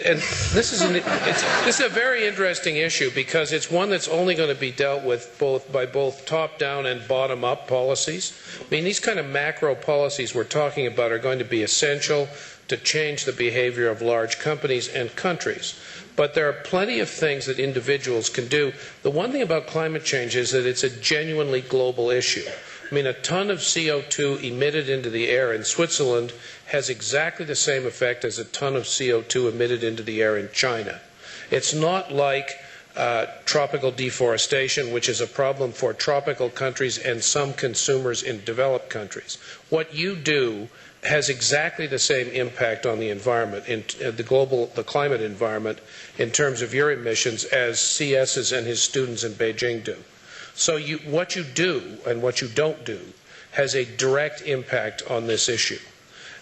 this is a very interesting issue because it's one that's only going to be dealt with by both top-down and bottom-up policies. I mean, these kind of macro policies we're talking about are going to be essential to change the behavior of large companies and countries. But there are plenty of things that individuals can do. The one thing about climate change is that it's a genuinely global issue. I mean, a ton of CO2 emitted into the air in Switzerland has exactly the same effect as a ton of CO2 emitted into the air in China. It's not like tropical deforestation, which is a problem for tropical countries and some consumers in developed countries. What you do has exactly the same impact on the environment, the climate environment, in terms of your emissions as CS's and his students in Beijing do. So what you do and what you don't do has a direct impact on this issue.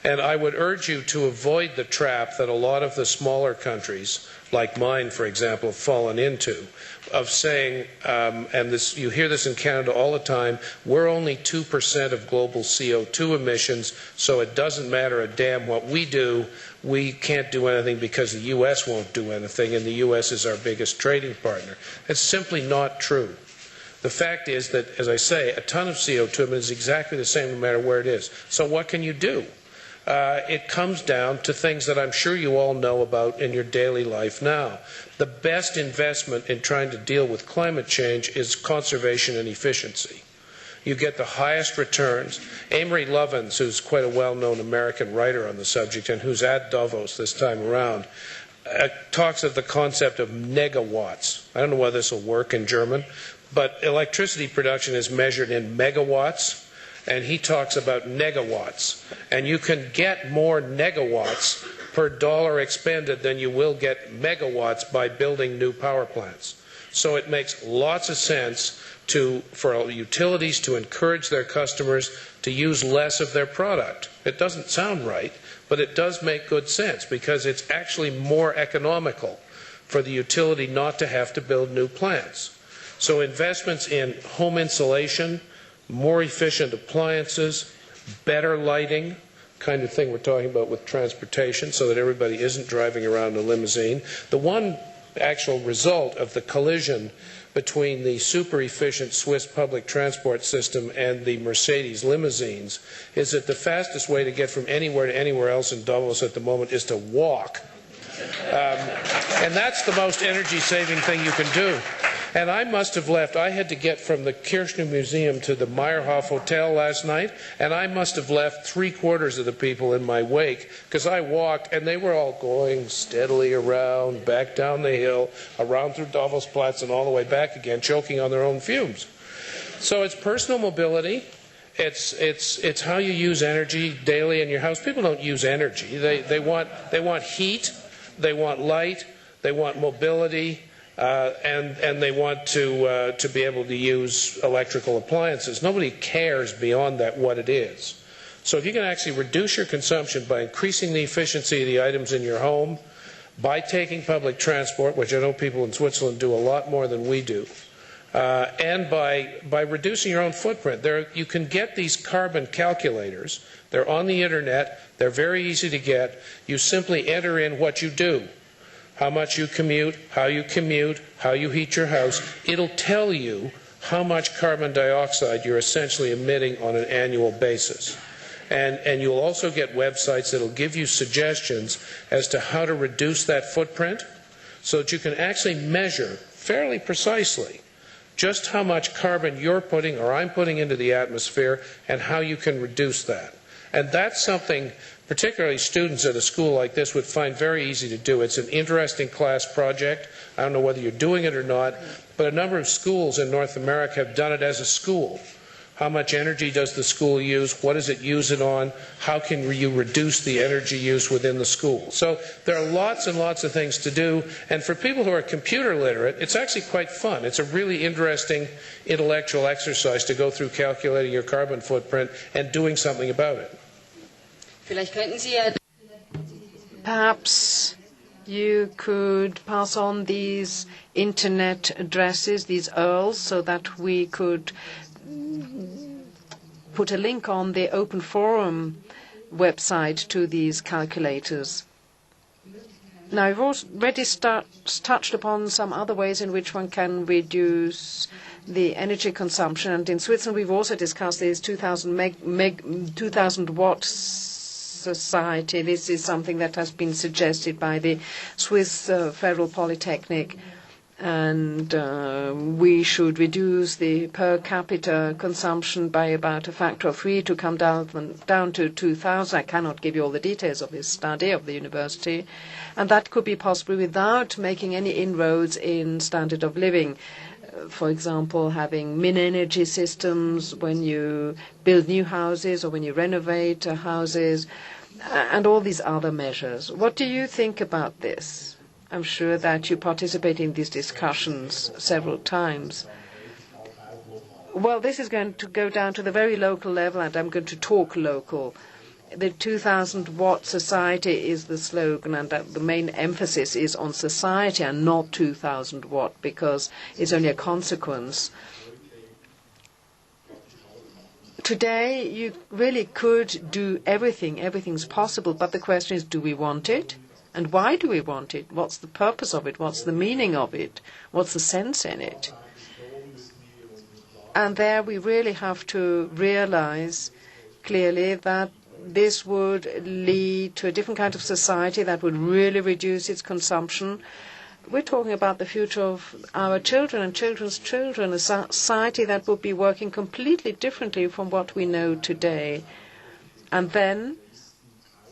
And I would urge you to avoid the trap that a lot of the smaller countries, like mine, for example, have fallen into, of saying, and you hear this in Canada all the time, we're only 2% of global CO2 emissions, so it doesn't matter a damn what we do. We can't do anything because the U.S. won't do anything, and the U.S. is our biggest trading partner. It's simply not true. The fact is that, as I say, a ton of CO2 is exactly the same no matter where it is. So what can you do? It comes down to things that I'm sure you all know about in your daily life now. The best investment in trying to deal with climate change is conservation and efficiency. You get the highest returns. Amory Lovins, who's quite a well-known American writer on the subject and who's at Davos this time around, talks of the concept of negawatts. I don't know whether this will work in German, but electricity production is measured in megawatts. And he talks about negawatts. And you can get more negawatts per dollar expended than you will get megawatts by building new power plants. So it makes lots of sense for utilities to encourage their customers to use less of their product. It doesn't sound right, but it does make good sense because it's actually more economical for the utility not to have to build new plants. So investments in home insulation, more efficient appliances, better lighting, kind of thing we're talking about with transportation so that everybody isn't driving around in a limousine. The one actual result of the collision between the super efficient Swiss public transport system and the Mercedes limousines is that the fastest way to get from anywhere to anywhere else in Davos at the moment is to walk. And that's the most energy saving thing you can do. And I must have left. I had to get from the Kirchner Museum to the Meyerhof Hotel last night, and I must have left 3/4 of the people in my wake because I walked, and they were all going steadily around, back down the hill, around through Davisplatz, and all the way back again, choking on their own fumes. So it's personal mobility. It's how you use energy daily in your house. People don't use energy. They want heat, they want light, they want mobility. And they want to be able to use electrical appliances. Nobody cares beyond that what it is. So if you can actually reduce your consumption by increasing the efficiency of the items in your home, by taking public transport, which I know people in Switzerland do a lot more than we do, and by reducing your own footprint. You can get these carbon calculators. They're on the internet. They're very easy to get. You simply enter in what you do. How much you commute, how you heat your house. It'll tell you how much carbon dioxide you're essentially emitting on an annual basis. And you'll also get websites that will give you suggestions as to how to reduce that footprint so that you can actually measure fairly precisely just how much carbon you're putting or I'm putting into the atmosphere and how you can reduce that. And that's something particularly students at a school like this would find very easy to do. It's an interesting class project. I don't know whether you're doing it or not, but a number of schools in North America have done it as a school. How much energy does the school use? What does it use it on? How can you reduce the energy use within the school? So there are lots and lots of things to do. And for people who are computer literate, it's actually quite fun. It's a really interesting intellectual exercise to go through calculating your carbon footprint and doing something about it. Perhaps you could pass on these internet addresses, these URLs, so that we could put a link on the Open Forum website to these calculators. Now, I've already touched upon some other ways in which one can reduce the energy consumption, and in Switzerland we've also discussed this 2,000 watt society. This is something that has been suggested by the Swiss Federal Polytechnic, and we should reduce the per capita consumption by about a factor of 3 to come down to 2,000. I cannot give you all the details of this study of the university, and that could be possible without making any inroads in standard of living. For example, having min-energy systems when you build new houses or when you renovate houses, and all these other measures. What do you think about this? I'm sure that you participate in these discussions several times. Well, this is going to go down to the very local level, and I'm going to talk local. The 2,000 watt society is the slogan, and the main emphasis is on society and not 2,000 watt, because it's only a consequence. Today, you really could do everything. Everything's possible, but the question is, do we want it? And why do we want it? What's the purpose of it? What's the meaning of it? What's the sense in it? And there we really have to realize clearly that this would lead to a different kind of society that would really reduce its consumption. We're talking about the future of our children and children's children, a society that would be working completely differently from what we know today. And then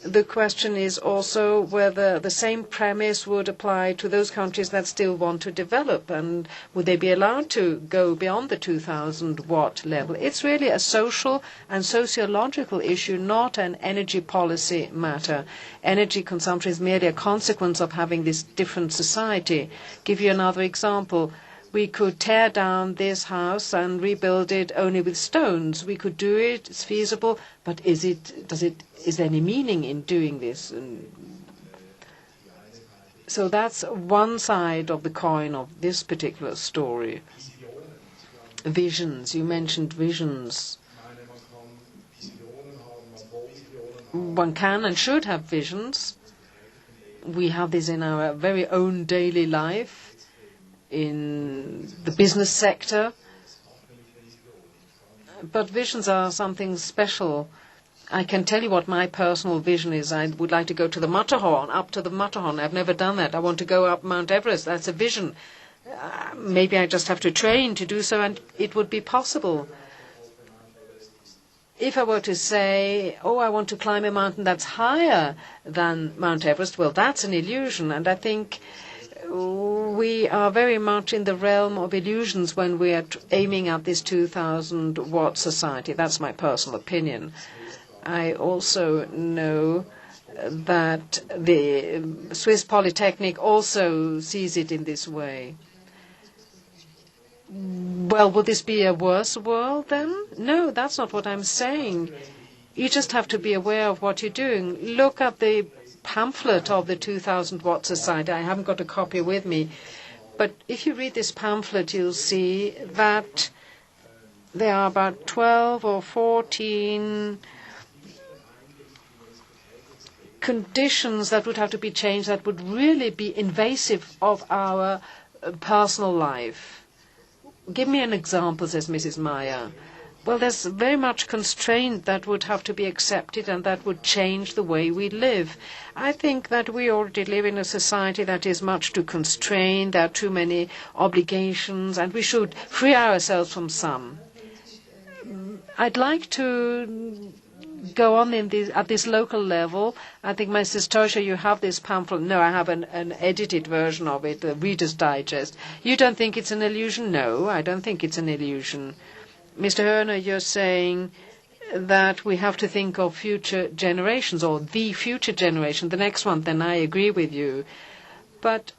the question is also whether the same premise would apply to those countries that still want to develop, and would they be allowed to go beyond the 2,000 watt level. It's really a social and sociological issue, not an energy policy matter. Energy consumption is merely a consequence of having this different society. Give you another example. We could tear down this house and rebuild it only with stones. We could do it, it's feasible, but is there any meaning in doing this? So that's one side of the coin of this particular story. Visions, you mentioned visions. One can and should have visions. We have this in our very own daily life, in the business sector. But visions are something special. I can tell you what my personal vision is. I would like to go to the Matterhorn, up to the Matterhorn. I've never done that. I want to go up Mount Everest. That's a vision. Maybe I just have to train to do so, and it would be possible. If I were to say, oh, I want to climb a mountain that's higher than Mount Everest, well, that's an illusion. And I think we are very much in the realm of illusions when we are aiming at this 2,000 watt society. That's my personal opinion. I also know that the Swiss Polytechnic also sees it in this way. Well, would this be a worse world then? No, that's not what I'm saying. You just have to be aware of what you're doing. Look at the pamphlet of the 2,000 watt society. I haven't got a copy with me. But if you read this pamphlet, you'll see that there are about 12 or 14 conditions that would have to be changed that would really be invasive of our personal life. Give me an example, says Mrs. Meyer. Well, there's very much constraint that would have to be accepted, and that would change the way we live. I think that we already live in a society that is much too constrained. There are too many obligations, and we should free ourselves from some. I'd like to go on at this local level. I think, Mrs. Toscher, you have this pamphlet. No, I have an edited version of it, the Reader's Digest. You don't think it's an illusion? No, I don't think it's an illusion. Mr. Höhener, you're saying that we have to think of future generations, or the future generation, the next one, then I agree with you. But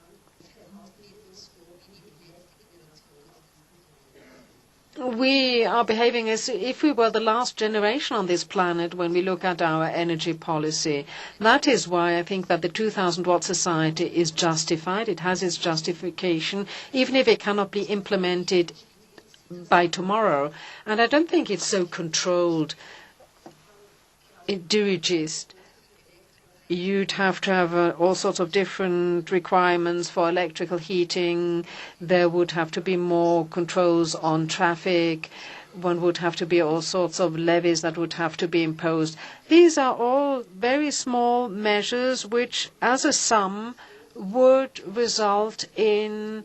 we are behaving as if we were the last generation on this planet when we look at our energy policy. That is why I think that the 2000-watt society is justified. It has its justification, even if it cannot be implemented by tomorrow. And I don't think it's so controlled, dirigist. You'd have to have all sorts of different requirements for electrical heating. There would have to be more controls on traffic. One would have to be all sorts of levies that would have to be imposed. These are all very small measures which, as a sum, would result in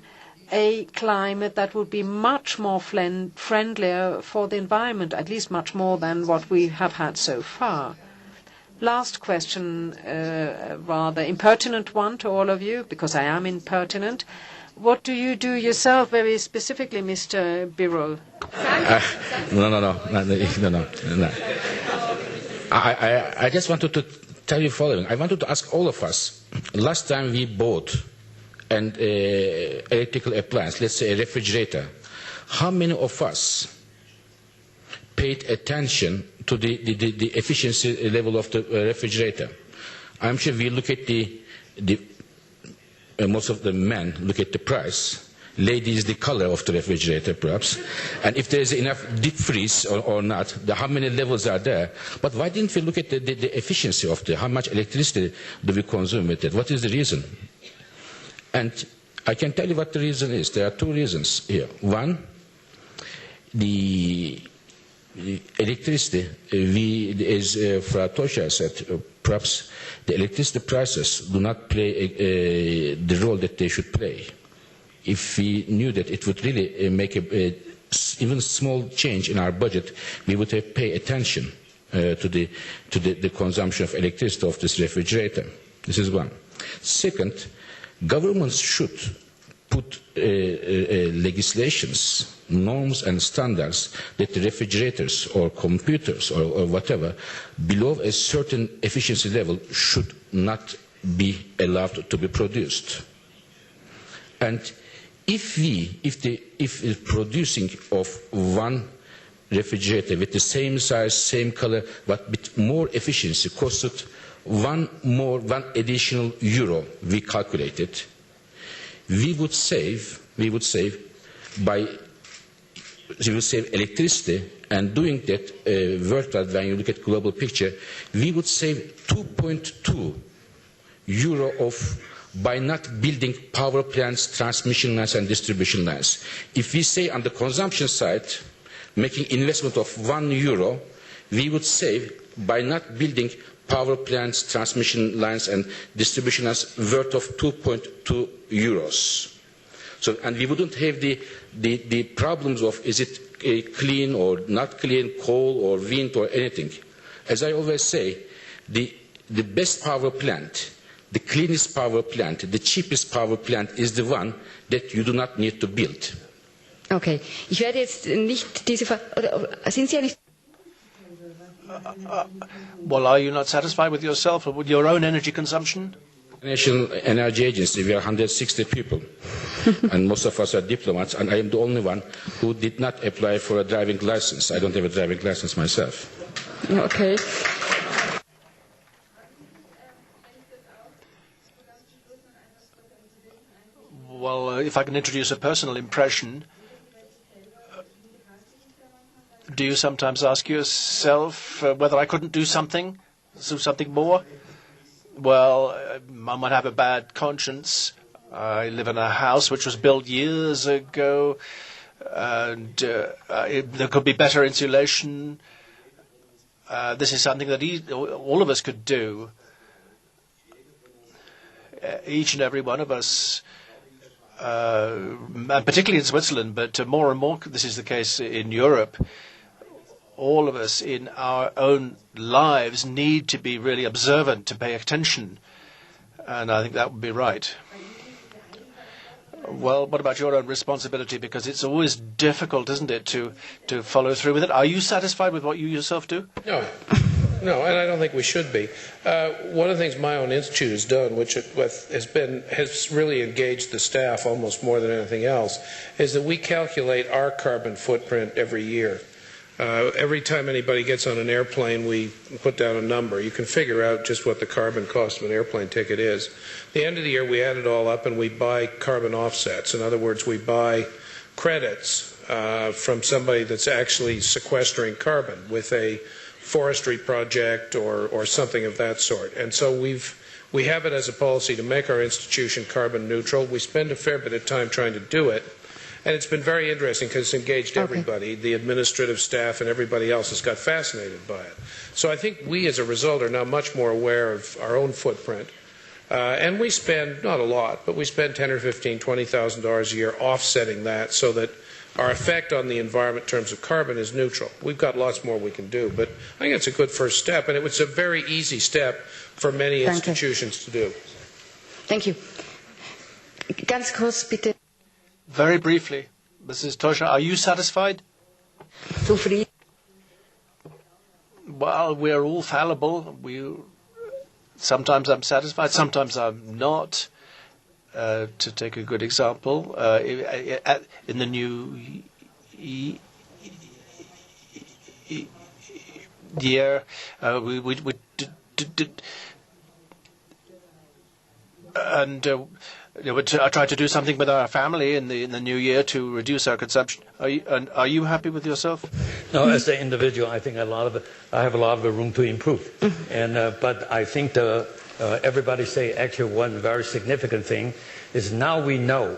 a climate that would be much more friendlier for the environment, at least much more than what we have had so far. Last question, rather impertinent one to all of you, because I am impertinent. What do you do yourself very specifically, Mr. Birol? No. I just wanted to tell you the following. I wanted to ask all of us, last time we bought an electrical appliance, let's say a refrigerator, how many of us paid attention to the efficiency level of the refrigerator? I'm sure we look at most of the men look at the price, ladies the color of the refrigerator perhaps, and if there is enough deep freeze or not, how many levels are there. But why didn't we look at the efficiency of how much electricity do we consume with it? What is the reason? And I can tell you what the reason is. There are two reasons here. One, the electricity, as Fatih said, perhaps the electricity prices do not play the role that they should play. If we knew that it would really make even small change in our budget, we would have paid attention to the consumption of electricity of this refrigerator. This is one. Second, governments should put legislations, norms and standards that the refrigerators or computers or whatever below a certain efficiency level should not be allowed to be produced. And if the producing of one refrigerator with the same size, same color, but with more efficiency costed one additional euro, we calculated, we would save electricity, and doing that worldwide, when you look at global picture, we would save 2.2 euro by not building power plants, transmission lines and distribution lines. If we say on the consumption side, making investment of 1 euro, we would save by not building power plants, transmission lines and distribution lines worth of 2.2 euros. So, and we wouldn't have the problems of is it clean or not clean, coal or wind or anything. As I always say, the best power plant, the cleanest power plant, the cheapest power plant is the one that you do not need to build. Okay, ich werde jetzt nicht diese sind Sie ja nicht well, are you not satisfied with yourself or with your own energy consumption? National Energy Agency, we are 160 people, and most of us are diplomats, and I am the only one who did not apply for a driving license. I don't have a driving license myself. Okay. Well, if I can introduce a personal impression, do you sometimes ask yourself whether I couldn't do something more? Well, I might have a bad conscience. I live in a house which was built years ago, and there could be better insulation. This is something that all of us could do. Each and every one of us, and particularly in Switzerland, but more and more this is the case in Europe. all of us in our own lives need to be really observant, to pay attention. And I think that would be right. Well, what about your own responsibility? Because it's always difficult, isn't it, to follow through with it. Are you satisfied with what you yourself do? No, and I don't think we should be. One of the things my own institute has done, which has really engaged the staff almost more than anything else, is that we calculate our carbon footprint every year. Every time anybody gets on an airplane, we put down a number. You can figure out just what the carbon cost of an airplane ticket is. At the end of the year, we add it all up and we buy carbon offsets. In other words, we buy credits from somebody that's actually sequestering carbon with a forestry project or something of that sort. And so we have it as a policy to make our institution carbon neutral. We spend a fair bit of time trying to do it. And it's been very interesting because it's engaged everybody. The administrative staff and everybody else has got fascinated by it. So I think we, as a result, are now much more aware of our own footprint. And we spend, not a lot, but we spend $10,000 or $15,000, $20,000 a year offsetting that so that our effect on the environment in terms of carbon is neutral. We've got lots more we can do, but I think it's a good first step, and it was a very easy step for many institutions to do. Thank you. Ganz kurz, bitte. Very briefly, Mrs. Toscher, are you satisfied? Zufrieden. Well, we're all fallible. Sometimes I'm satisfied, sometimes I'm not. To take a good example, in the new year, we I tried to do something with our family in the new year to reduce our consumption. Are you happy with yourself? No, as an individual, I think I have a lot of room to improve. But I think everybody say actually one very significant thing is now we know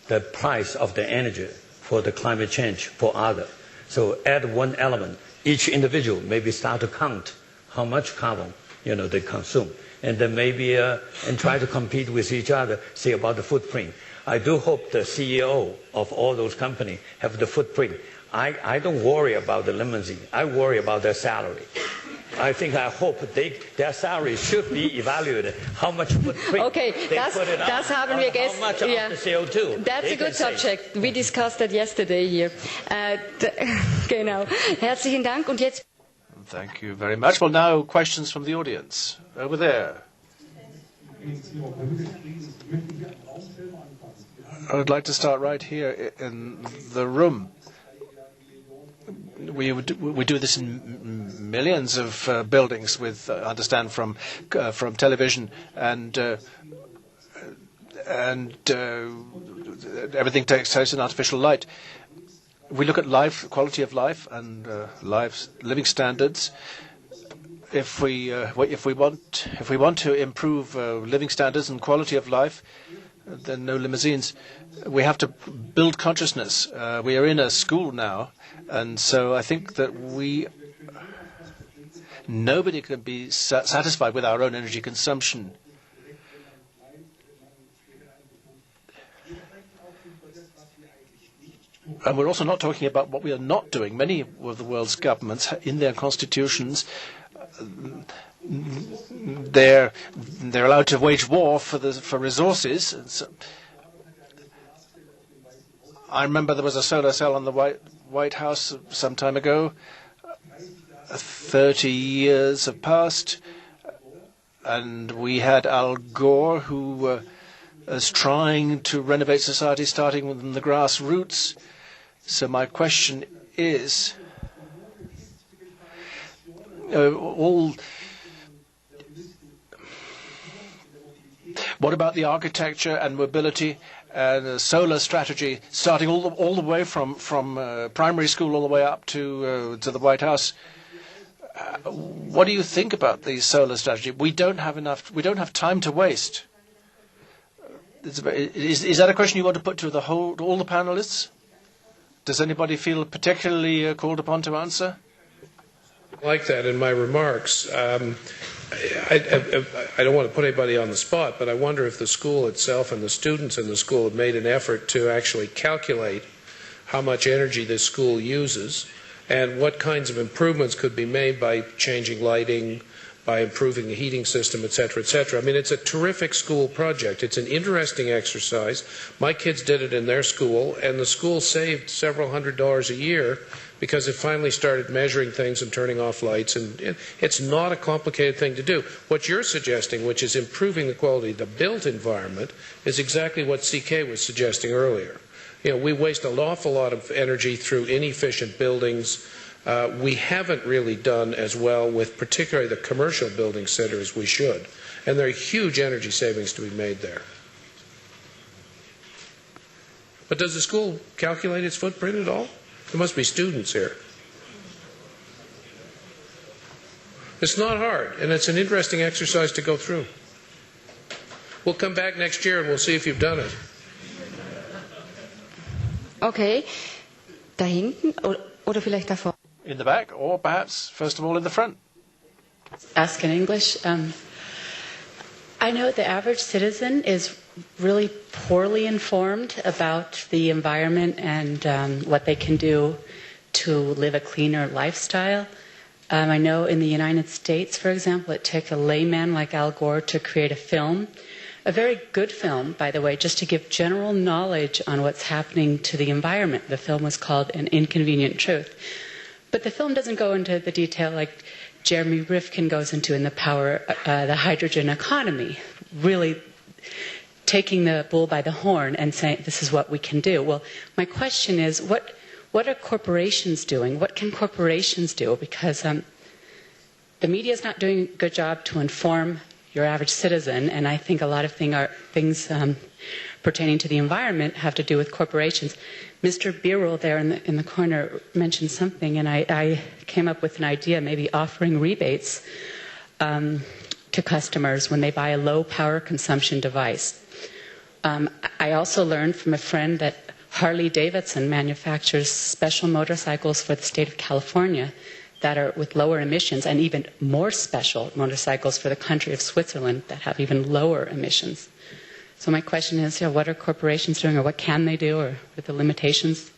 the price of the energy for the climate change for other. So add one element. Each individual maybe start to count how much carbon they consume, and then maybe and try to compete with each other. See about the footprint. I do hope the CEO of all those companies have the footprint. I don't worry about the limousine. I worry about their salary. I hope their salary should be evaluated. How much footprint they put it out, haben wir how much of the CO2. That's a good subject. We discussed that yesterday here. Genau. Herzlichen Dank. Und jetzt. Thank you very much. Well, now questions from the audience. Over there. I would like to start right here in the room. We do this in millions of buildings with, I understand from television and everything takes place in artificial light. We look at life, quality of life, and living standards. If we want to improve living standards and quality of life, then no limousines. We have to build consciousness. We are in a school now, and so I think that nobody can be satisfied with our own energy consumption. And we're also not talking about what we are not doing. Many of the world's governments, in their constitutions, they're allowed to wage war for resources. So, I remember there was a solar cell on the White House some time ago. 30 years have passed, and we had Al Gore, who is trying to renovate society, starting from the grassroots. So my question is, what about the architecture and mobility and the solar strategy, starting all the way from primary school all the way up to the White House? What do you think about the solar strategy? We don't have time to waste. Is that a question you want to put to all the panelists? Does anybody feel particularly called upon to answer? Like that in my remarks. I don't want to put anybody on the spot, but I wonder if the school itself and the students in the school have made an effort to actually calculate how much energy this school uses and what kinds of improvements could be made by changing lighting, by improving the heating system, etc., etc. I mean, it's a terrific school project. It's an interesting exercise. My kids did it in their school, and the school saved several $100s a year because it finally started measuring things and turning off lights, and it's not a complicated thing to do. What you're suggesting, which is improving the quality of the built environment, is exactly what CK was suggesting earlier. You know, we waste an awful lot of energy through inefficient buildings. We haven't really done as well with particularly the commercial building center as we should. And there are huge energy savings to be made there. But does the school calculate its footprint at all? There must be students here. It's not hard, and it's an interesting exercise to go through. We'll come back next year and we'll see if you've done it. Okay. Da hinten oder vielleicht da vorne. In the back, or perhaps, first of all, in the front. Ask in English. I know the average citizen is really poorly informed about the environment and what they can do to live a cleaner lifestyle. I know in the United States, for example, it took a layman like Al Gore to create a film, a very good film, by the way, just to give general knowledge on what's happening to the environment. The film was called An Inconvenient Truth. But the film doesn't go into the detail like Jeremy Rifkin goes into in the hydrogen economy, really taking the bull by the horn and saying, this is what we can do. Well, my question is, what are corporations doing? What can corporations do? Because the media is not doing a good job to inform your average citizen, and I think a lot of things pertaining to the environment have to do with corporations. Mr. Birol there in the corner mentioned something, and I came up with an idea, maybe offering rebates to customers when they buy a low power consumption device. I also learned from a friend that Harley Davidson manufactures special motorcycles for the state of California that are with lower emissions, and even more special motorcycles for the country of Switzerland that have even lower emissions. So my question is, what are corporations doing, or what can they do, or what are the limitations?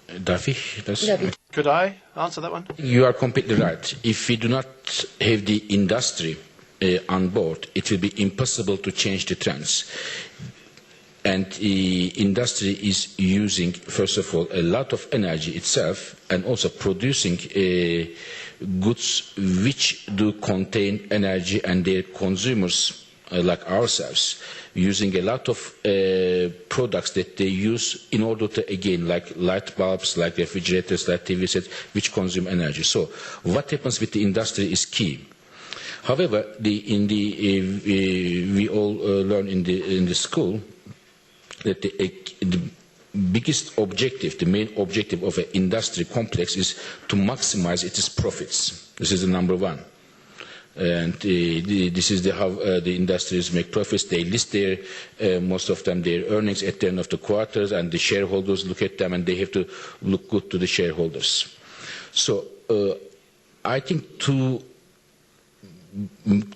Could I answer that one? You are completely right. If we do not have the industry on board, it will be impossible to change the trends. And the industry is using, first of all, a lot of energy itself, and also producing goods which do contain energy, and their consumers, like ourselves, using a lot of products that they use in order to, again, like light bulbs, like refrigerators, like TV sets, which consume energy. So what happens with the industry is key. However, we all learn in the school that the biggest objective, the main objective of an industry complex is to maximize its profits. This is the number one. And this is how the industries make profits. They list their, most of them, their earnings at the end of the quarters, and the shareholders look at them, and they have to look good to the shareholders. So I think to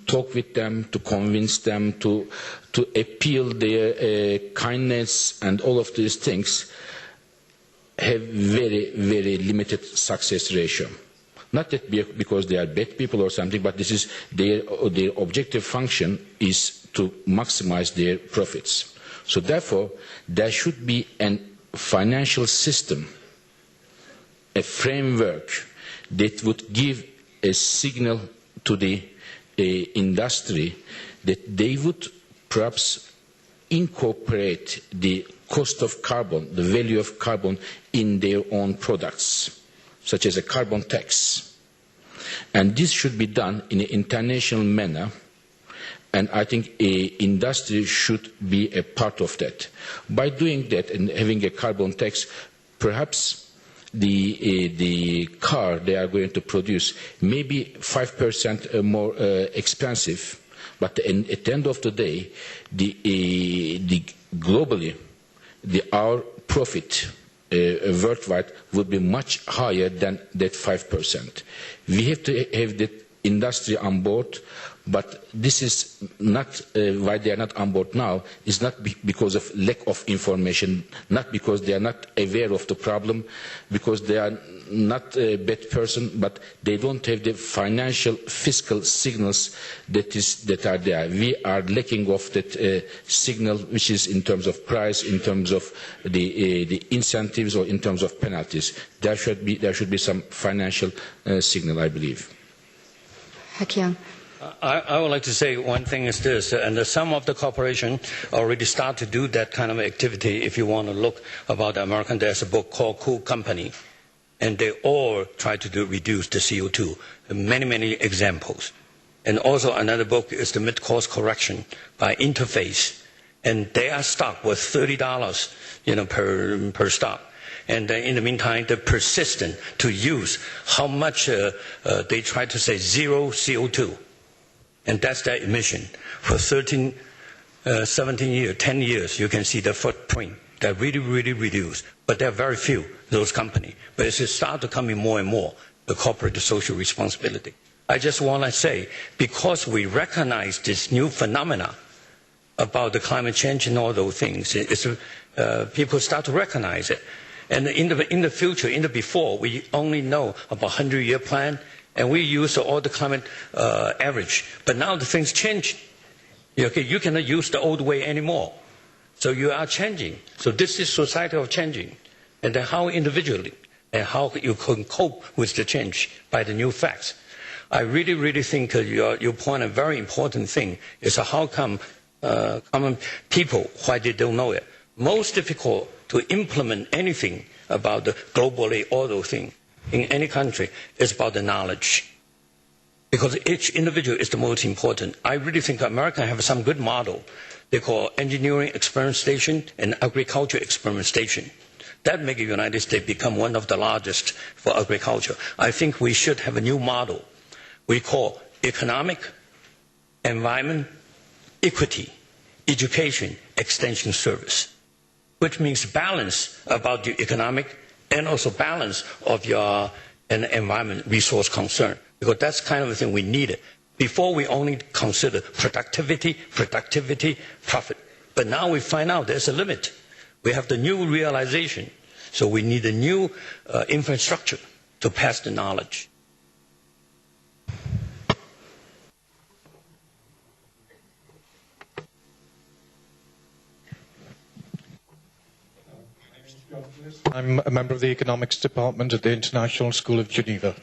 talk with them, to convince them, to appeal their kindness and all of these things have very, very limited success ratio. Not that because they are bad people or something, but this is their objective function is to maximize their profits. So therefore, there should be a financial system, a framework that would give a signal to the industry that they would perhaps incorporate the cost of carbon, the value of carbon in their own products, such as a carbon tax. And this should be done in an international manner, and I think industry should be a part of that. By doing that and having a carbon tax, perhaps the car they are going to produce may be 5% more expensive, but at the end of the day, globally, our profit worldwide would be much higher than that 5%. We have to have that industry on board, but this is not why they are not on board now. It's not because of lack of information, not because they are not aware of the problem, because they are not a bad person, but they don't have the financial, fiscal signals that are there. We are lacking of that signal, which is in terms of price, in terms of the incentives, or in terms of penalties. There should be some financial signal, I believe. I would like to say one thing is this, and some of the corporations already start to do that kind of activity. If you want to look about the American, there's a book called Cool Company, and they all try to reduce the CO2. Many, many examples. And also another book is the Mid-Course Correction by Interface, and they are stuck with $30, per stock. And in the meantime, they're persistent to use how much they try to say zero CO2. And that's their emission. For 13, 17 years, 10 years, you can see the footprint. They're really, really reduced. But there are very few, those companies. But it's start to come in more and more, the corporate social responsibility. I just want to say, because we recognize this new phenomena about the climate change and all those things, people start to recognize it. And in the future, in the before, we only know about 100-year plan, and we use all the climate average. But now the things change. Okay, you cannot use the old way anymore. So you are changing. So this is society of changing. And then how individually and how you can cope with the change by the new facts. I really, really think you point a very important thing is how come common people, why they don't know it. Most difficult to implement anything about the globally all those things in any country is about the knowledge. Because each individual is the most important. I really think America have some good model. They call engineering experiment station and agriculture experiment station. That makes the United States become one of the largest for agriculture. I think we should have a new model we call economic, environment, equity, education, extension service, which means balance about your economic and also balance of your environment resource concern. Because that's kind of the thing we needed. Before we only consider productivity, profit. But now we find out there's a limit. We have the new realization. So we need a new infrastructure to pass the knowledge. I'm a member of the Economics Department at the International School of Geneva.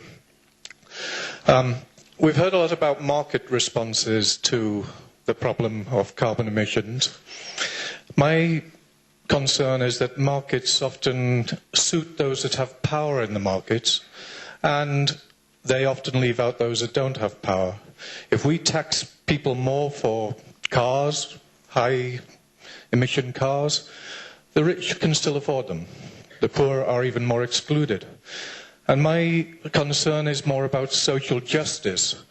We've heard a lot about market responses to the problem of carbon emissions. My concern is that markets often suit those that have power in the markets, and they often leave out those that don't have power. If we tax people more for cars, high emission cars, the rich can still afford them. The poor are even more excluded. And my concern is more about social justice.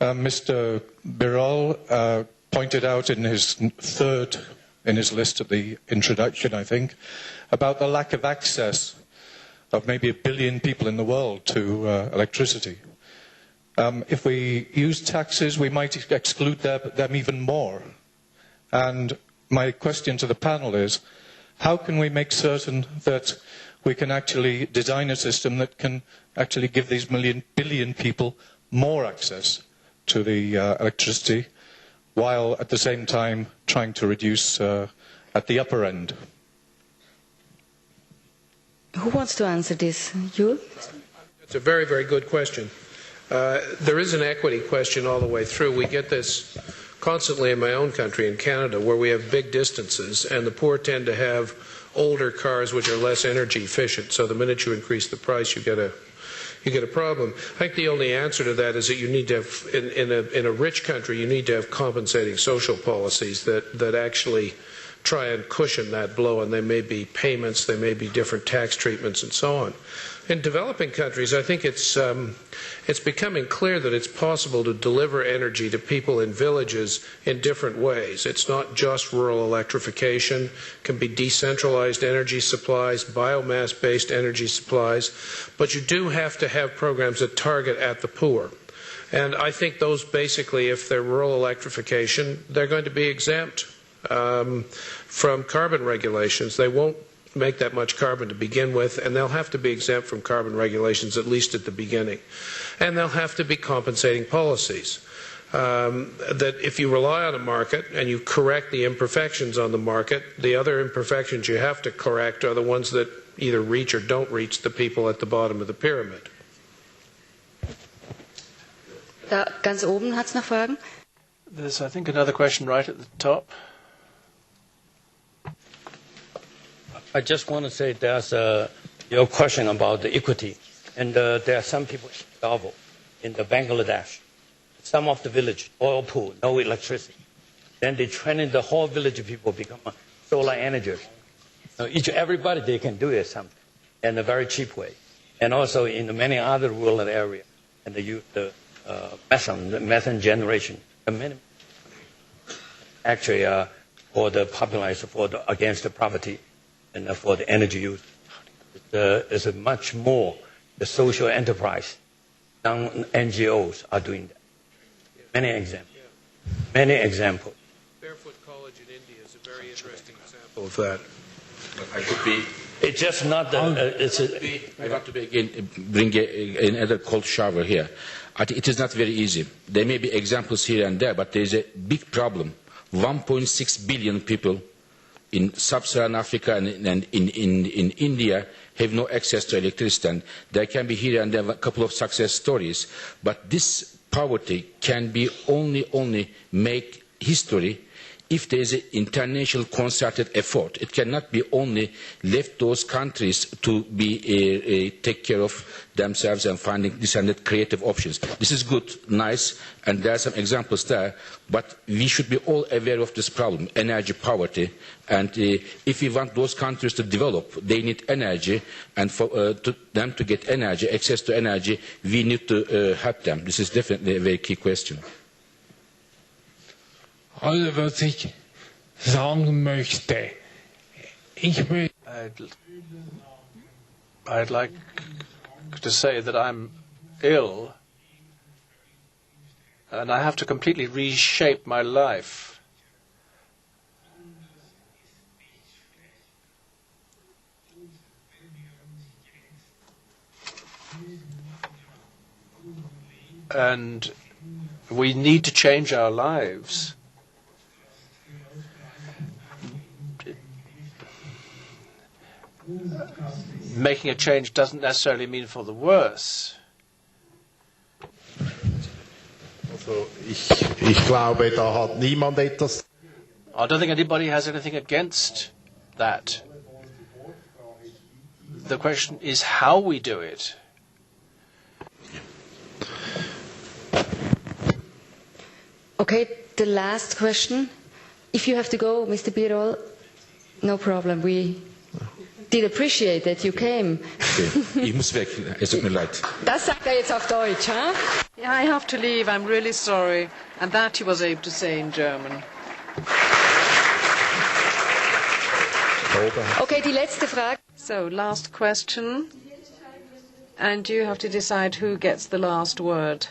Mr. Birol pointed out in his list at the introduction, I think, about the lack of access of maybe 1 billion people in the world to electricity. If we use taxes, we might exclude them even more. And my question to the panel is, how can we make certain that we can actually design a system that can actually give these billion people more access to the electricity, while at the same time trying to reduce at the upper end? Who wants to answer this? You? It's a very, very good question. There is an equity question all the way through. We get this constantly in my own country, in Canada, where we have big distances, and the poor tend to have older cars which are less energy efficient. So the minute you increase the price, you get a problem. I think the only answer to that is that you need to have, in a rich country, you need to have compensating social policies that actually try and cushion that blow, and they may be payments, they may be different tax treatments, and so on. In developing countries, I think it's becoming clear that it's possible to deliver energy to people in villages in different ways. It's not just rural electrification. It can be decentralized energy supplies, biomass-based energy supplies, but you do have to have programs that target at the poor. And I think those basically, if they're rural electrification, they're going to be exempt from carbon regulations. They won't make that much carbon to begin with, and they'll have to be exempt from carbon regulations at least at the beginning. And there'll have to be compensating policies. That if you rely on a market and you correct the imperfections on the market, the other imperfections you have to correct are the ones that either reach or don't reach the people at the bottom of the pyramid. Da ganz oben hat's noch Fragen? There's, I think, another question right at the top. I just want to say there's your question about the equity. And there are some people in Davos, in the Bangladesh, some of the village, oil pool, no electricity. Then they train the whole village of people become solar energy. Everybody, they can do it something in a very cheap way. And also in many other rural areas, and they use the methane generation. Actually, for the population, against the poverty, and for the energy use, it's a much more the social enterprise. Some NGOs are doing that. Many examples. Many examples. Barefoot College in India is a very interesting example of that. I could be. It's just not the. I want to bring another cold shower here. I think it is not very easy. There may be examples here and there, but there is a big problem. 1.6 billion people in sub-Saharan Africa and in India have no access to electricity. And there can be here and there a couple of success stories, but this poverty can be only make history if there is an international concerted effort. It cannot be only left those countries to be take care of themselves and finding this and that creative options. This is good, nice, and there are some examples there, but we should be all aware of this problem, energy poverty, and if we want those countries to develop, they need energy, and for them to get energy, access to energy, we need to help them. This is definitely a very key question. Also, was ich sagen möchte, I'd like to say that I'm ill and I have to completely reshape my life. And we need to change our lives. Making a change doesn't necessarily mean for the worse. Also, ich glaube, da hat niemand etwas. I don't think anybody has anything against that. The question is how we do it. Okay, the last question. If you have to go, Mr. Birol, no problem. We did appreciate that you came. Okay. Ich muss weg, es tut mir leid. Das sagt er jetzt auf Deutsch, huh? Yeah, I have to leave. I'm really sorry. And that he was able to say in German. Okay, die letzte Frage. So, last question. And you have to decide who gets the last word.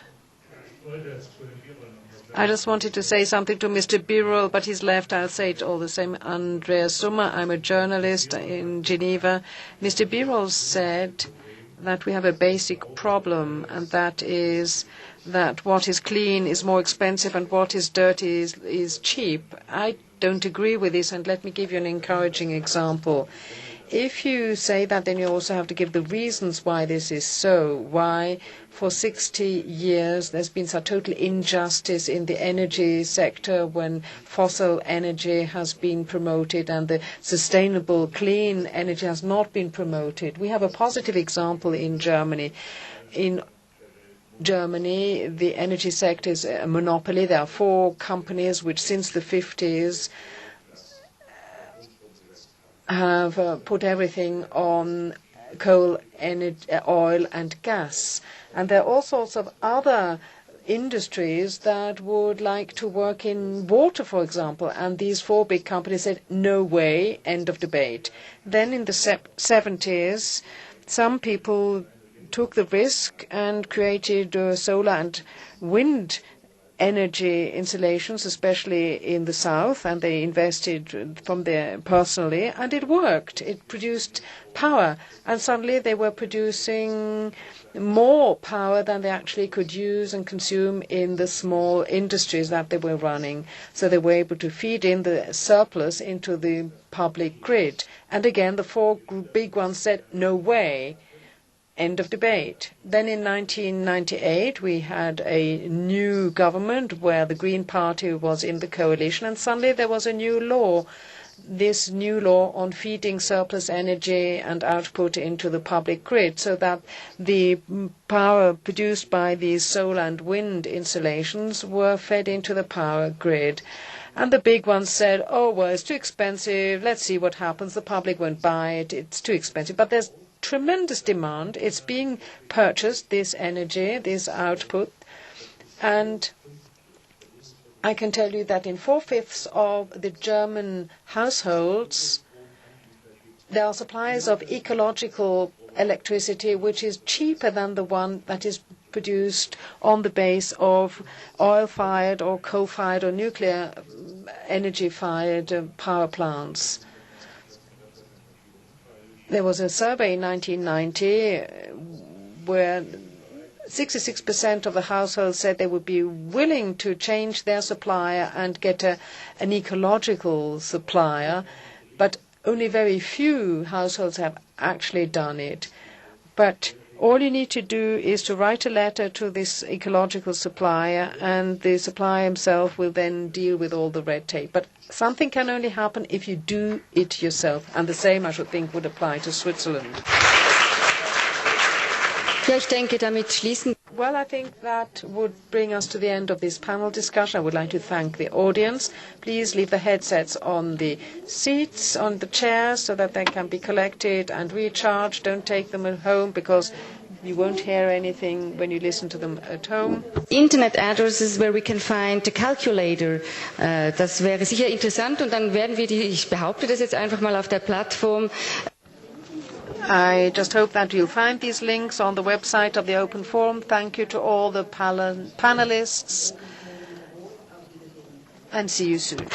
I just wanted to say something to Mr. Birol, but he's left. I'll say it all the same. Andreas Sommer, I'm a journalist in Geneva. Mr. Birol said that we have a basic problem, and that is that what is clean is more expensive and what is dirty is cheap. I don't agree with this, and let me give you an encouraging example. If you say that, then you also have to give the reasons why this is so. Why, for 60 years, there's been such total injustice in the energy sector when fossil energy has been promoted and the sustainable, clean energy has not been promoted. We have a positive example in Germany. In Germany, the energy sector is a monopoly. There are 4 companies which, since the 50s, have put everything on coal, oil and gas. And there are all sorts of other industries that would like to work in water, for example. And these 4 big companies said, no way, end of debate. Then in the 70s, some people took the risk and created solar and wind energy installations, especially in the south, and they invested from there personally, and it worked. It produced power, and suddenly they were producing more power than they actually could use and consume in the small industries that they were running. So they were able to feed in the surplus into the public grid. And again, the four big ones said, no way. End of debate. Then in 1998, we had a new government where the Green Party was in the coalition, and suddenly there was a new law. This new law on feeding surplus energy and output into the public grid so that the power produced by these solar and wind installations were fed into the power grid. And the big ones said, oh, well, it's too expensive. Let's see what happens. The public won't buy it. It's too expensive. But there's tremendous demand. It's being purchased, this energy, this output. And I can tell you that in 4/5 of the German households, there are supplies of ecological electricity which is cheaper than the one that is produced on the base of oil-fired or coal-fired or nuclear energy-fired power plants. There was a survey in 1990 where 66% of the households said they would be willing to change their supplier and get an ecological supplier, but only very few households have actually done it. But all you need to do is to write a letter to this ecological supplier, and the supplier himself will then deal with all the red tape. But something can only happen if you do it yourself, and the same, I should think, would apply to Switzerland. Ja, ich denke, damit schließen. Well, I think that would bring us to the end of this panel discussion. I would like to thank the audience. Please leave the headsets on the seats, on the chairs, so that they can be collected and recharged. Don't take them at home because you won't hear anything when you listen to them at home. Internet addresses where we can find the calculator. Das wäre sicher interessant, und dann werden wir ich behaupte das jetzt einfach mal auf der Plattform. I just hope that you'll find these links on the website of the Open Forum. Thank you to all the panelists, and see you soon.